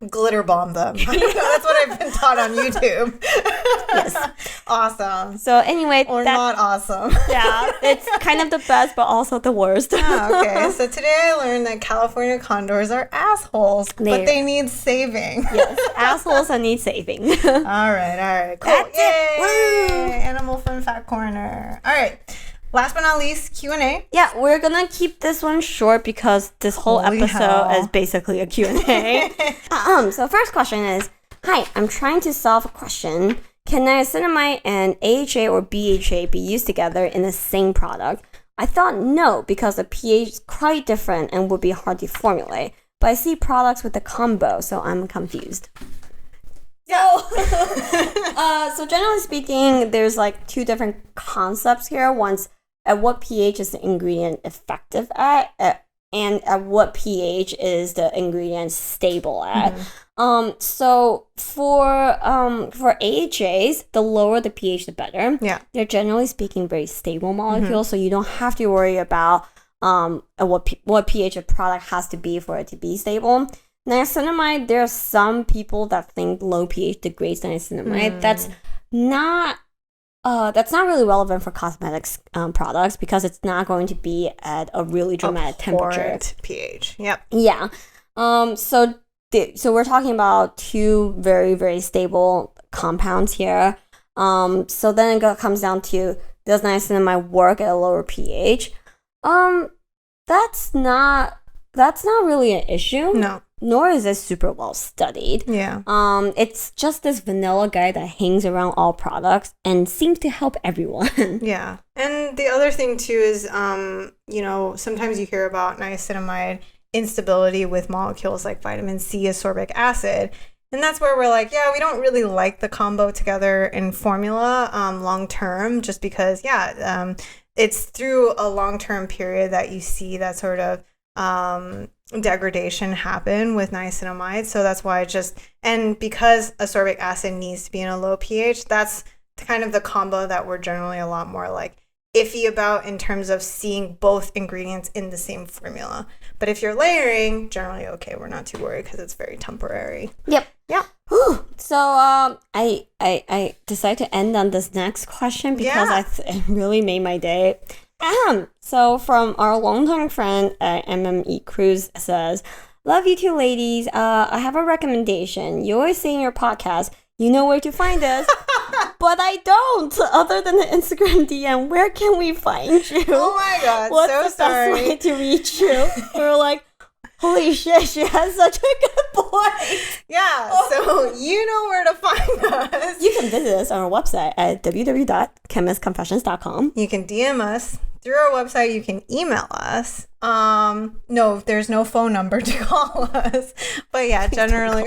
[SPEAKER 2] Glitter bomb them. That's what I've been taught on YouTube.
[SPEAKER 1] Yes.
[SPEAKER 2] Awesome.
[SPEAKER 1] So anyway,
[SPEAKER 2] Or not awesome.
[SPEAKER 1] Yeah, it's kind of the best, but also the worst.
[SPEAKER 2] Oh, okay. So today I learned that California condors are assholes, but they need saving.
[SPEAKER 1] Yes, assholes that need saving.
[SPEAKER 2] All right. Cool.
[SPEAKER 1] That's it.
[SPEAKER 2] Woo! Animal Fun Fact Corner. All right. Last but not least, Q&A.
[SPEAKER 1] Yeah, we're gonna keep this one short because this whole
[SPEAKER 2] Holy
[SPEAKER 1] episode
[SPEAKER 2] hell.
[SPEAKER 1] is basically a Q&A. So first question is, hi, I'm trying to solve a question. Can niacinamide and AHA or BHA be used together in the same product? I thought no, because the pH is quite different and would be hard to formulate. But I see products with the combo, so I'm confused. So generally speaking, there's like two different concepts here. One's at what pH is the ingredient effective at and at what pH is the ingredient stable at. So for AHAs, the lower the pH, the better.
[SPEAKER 2] Yeah.
[SPEAKER 1] They're generally speaking very stable molecules, so you don't have to worry about what pH a product has to be for it to be stable. Niacinamide, there are some people that think low pH degrades niacinamide. That's not really relevant for cosmetics products because it's not going to be at a really dramatic temperature.
[SPEAKER 2] pH. Yep.
[SPEAKER 1] Yeah. So we're talking about two very, very stable compounds here. So then it comes down to, does niacinamide work at a lower pH? That's not really an issue.
[SPEAKER 2] No.
[SPEAKER 1] Nor is it super well studied.
[SPEAKER 2] Yeah.
[SPEAKER 1] It's just this vanilla guy that hangs around all products and seems to help everyone.
[SPEAKER 2] Yeah. And the other thing too is, sometimes you hear about niacinamide instability with molecules like vitamin C, ascorbic acid. And that's where we're like, yeah, we don't really like the combo together in formula long term, just because, it's through a long-term period that you see that sort of degradation happen with niacinamide. So that's why and because ascorbic acid needs to be in a low pH, that's kind of the combo that we're generally a lot more like iffy about in terms of seeing both ingredients in the same formula. But if you're layering, generally okay, we're not too worried because it's very temporary.
[SPEAKER 1] Yep.
[SPEAKER 2] Yeah.
[SPEAKER 1] So I decided to end on this next question because it really made my day. So from our longtime friend MME Cruz says, love you two ladies. I have a recommendation. You always say in your podcast, you know where to find us, but I don't. Other than the Instagram DM, where can we find you?
[SPEAKER 2] Oh my god,
[SPEAKER 1] what's
[SPEAKER 2] so
[SPEAKER 1] the
[SPEAKER 2] sorry.
[SPEAKER 1] best way to reach you? We're like, holy shit, she has such a good point.
[SPEAKER 2] Yeah, so you know where to find us.
[SPEAKER 1] You can visit us on our website at www.chemistconfessions.com.
[SPEAKER 2] You can DM us through our website. You can email us. No, there's no phone number to call us. But yeah, generally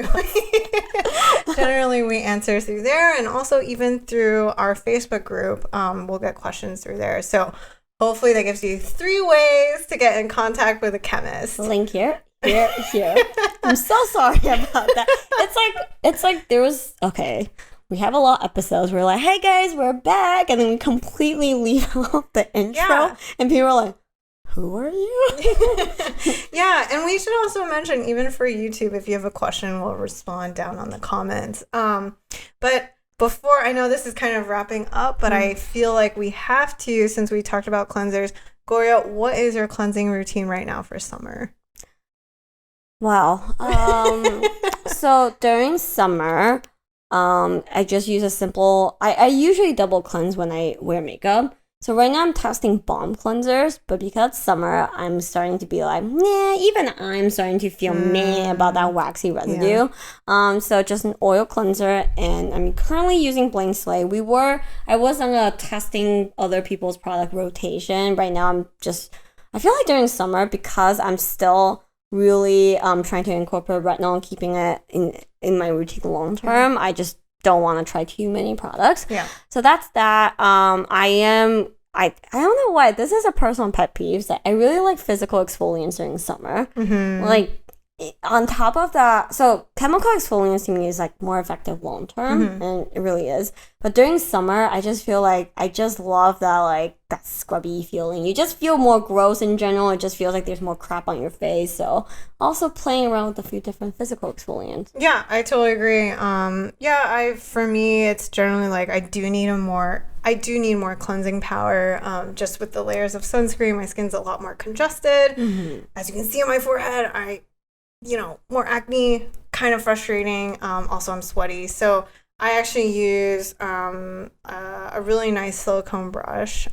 [SPEAKER 2] we answer through there, and also even through our Facebook group. We'll get questions through there. So hopefully that gives you 3 ways to get in contact with a chemist.
[SPEAKER 1] Link here. I'm so sorry about that. It's like there was, okay, we have a lot of episodes. We're like, hey guys, we're back. And then we completely leave off the intro.
[SPEAKER 2] Yeah.
[SPEAKER 1] And people are like, who are you?
[SPEAKER 2] Yeah, and we should also mention, even for YouTube, if you have a question, we'll respond down on the comments. But before, I know this is kind of wrapping up, but I feel like we have to, since we talked about cleansers. Gloria, what is your cleansing routine right now for summer?
[SPEAKER 1] Wow. So during summer, I just use a simple, I usually double cleanse when I wear makeup. So right now I'm testing balm cleansers, but because it's summer, I'm starting to be like, nah, even I'm starting to feel meh about that waxy residue. Yeah. So just an oil cleanser, and I'm currently using Blank Slate. I was on a testing other people's product rotation. Right now I feel like during summer, because I'm still really trying to incorporate retinol and keeping it in my routine long term, I just don't want to try too many products.
[SPEAKER 2] Yeah.
[SPEAKER 1] So that's that. I I don't know why. This is a personal pet peeve that I really like physical exfoliants during summer. Like, on top of that, so chemical exfoliants to me is like more effective long term, and it really is. But during summer, I just feel like I just love that like that scrubby feeling. You just feel more gross in general. It just feels like there's more crap on your face. So also playing around with a few different physical exfoliants.
[SPEAKER 2] Yeah, I totally agree. For me, it's generally like I do need more cleansing power. Just with the layers of sunscreen, my skin's a lot more congested. As you can see on my forehead, more acne, kind of frustrating. Also, I'm sweaty. So I actually use a really nice silicone brush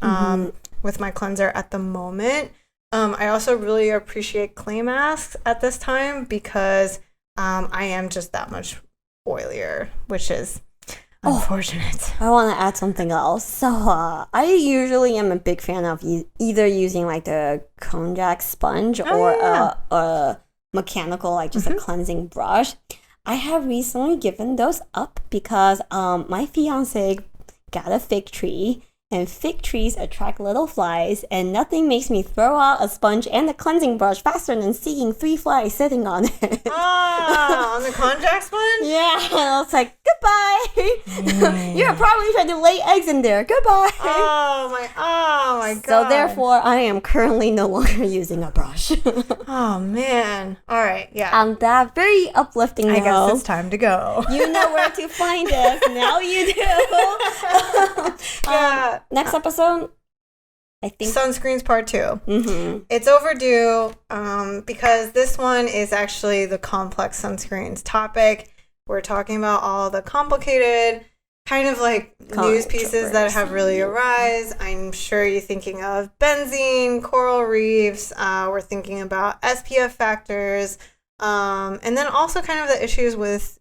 [SPEAKER 2] with my cleanser at the moment. I also really appreciate clay masks at this time because I am just that much oilier, which is unfortunate.
[SPEAKER 1] I want to add something else. So I usually am a big fan of either using like the konjac sponge or a mechanical, like just a cleansing brush. I have recently given those up because my fiance got a fig tree, and fig trees attract little flies, and nothing makes me throw out a sponge and a cleansing brush faster than seeing 3 flies sitting on it.
[SPEAKER 2] On the konjac sponge?
[SPEAKER 1] Yeah, and I was like, goodbye. You're probably trying to lay eggs in there. Goodbye.
[SPEAKER 2] Oh my god.
[SPEAKER 1] So therefore, I am currently no longer using a brush.
[SPEAKER 2] Oh man. All right. Yeah.
[SPEAKER 1] On that very uplifting note,
[SPEAKER 2] I guess it's time to go.
[SPEAKER 1] You know where to find us. Now you do.
[SPEAKER 2] Yeah.
[SPEAKER 1] Next episode, I think
[SPEAKER 2] sunscreens part 2. It's overdue because this one is actually the complex sunscreens topic. We're talking about all the complicated kind of like news pieces that have really arisen. I'm sure you're thinking of benzene, coral reefs. We're thinking about SPF factors, and then also kind of the issues with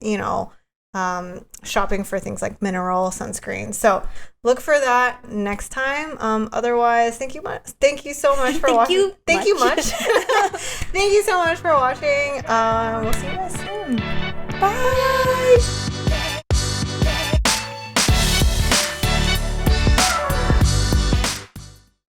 [SPEAKER 2] shopping for things like mineral sunscreen. So look for that next time. Otherwise, thank you so much for watching. Thank you so much for watching. We'll see you guys soon.
[SPEAKER 1] Bye.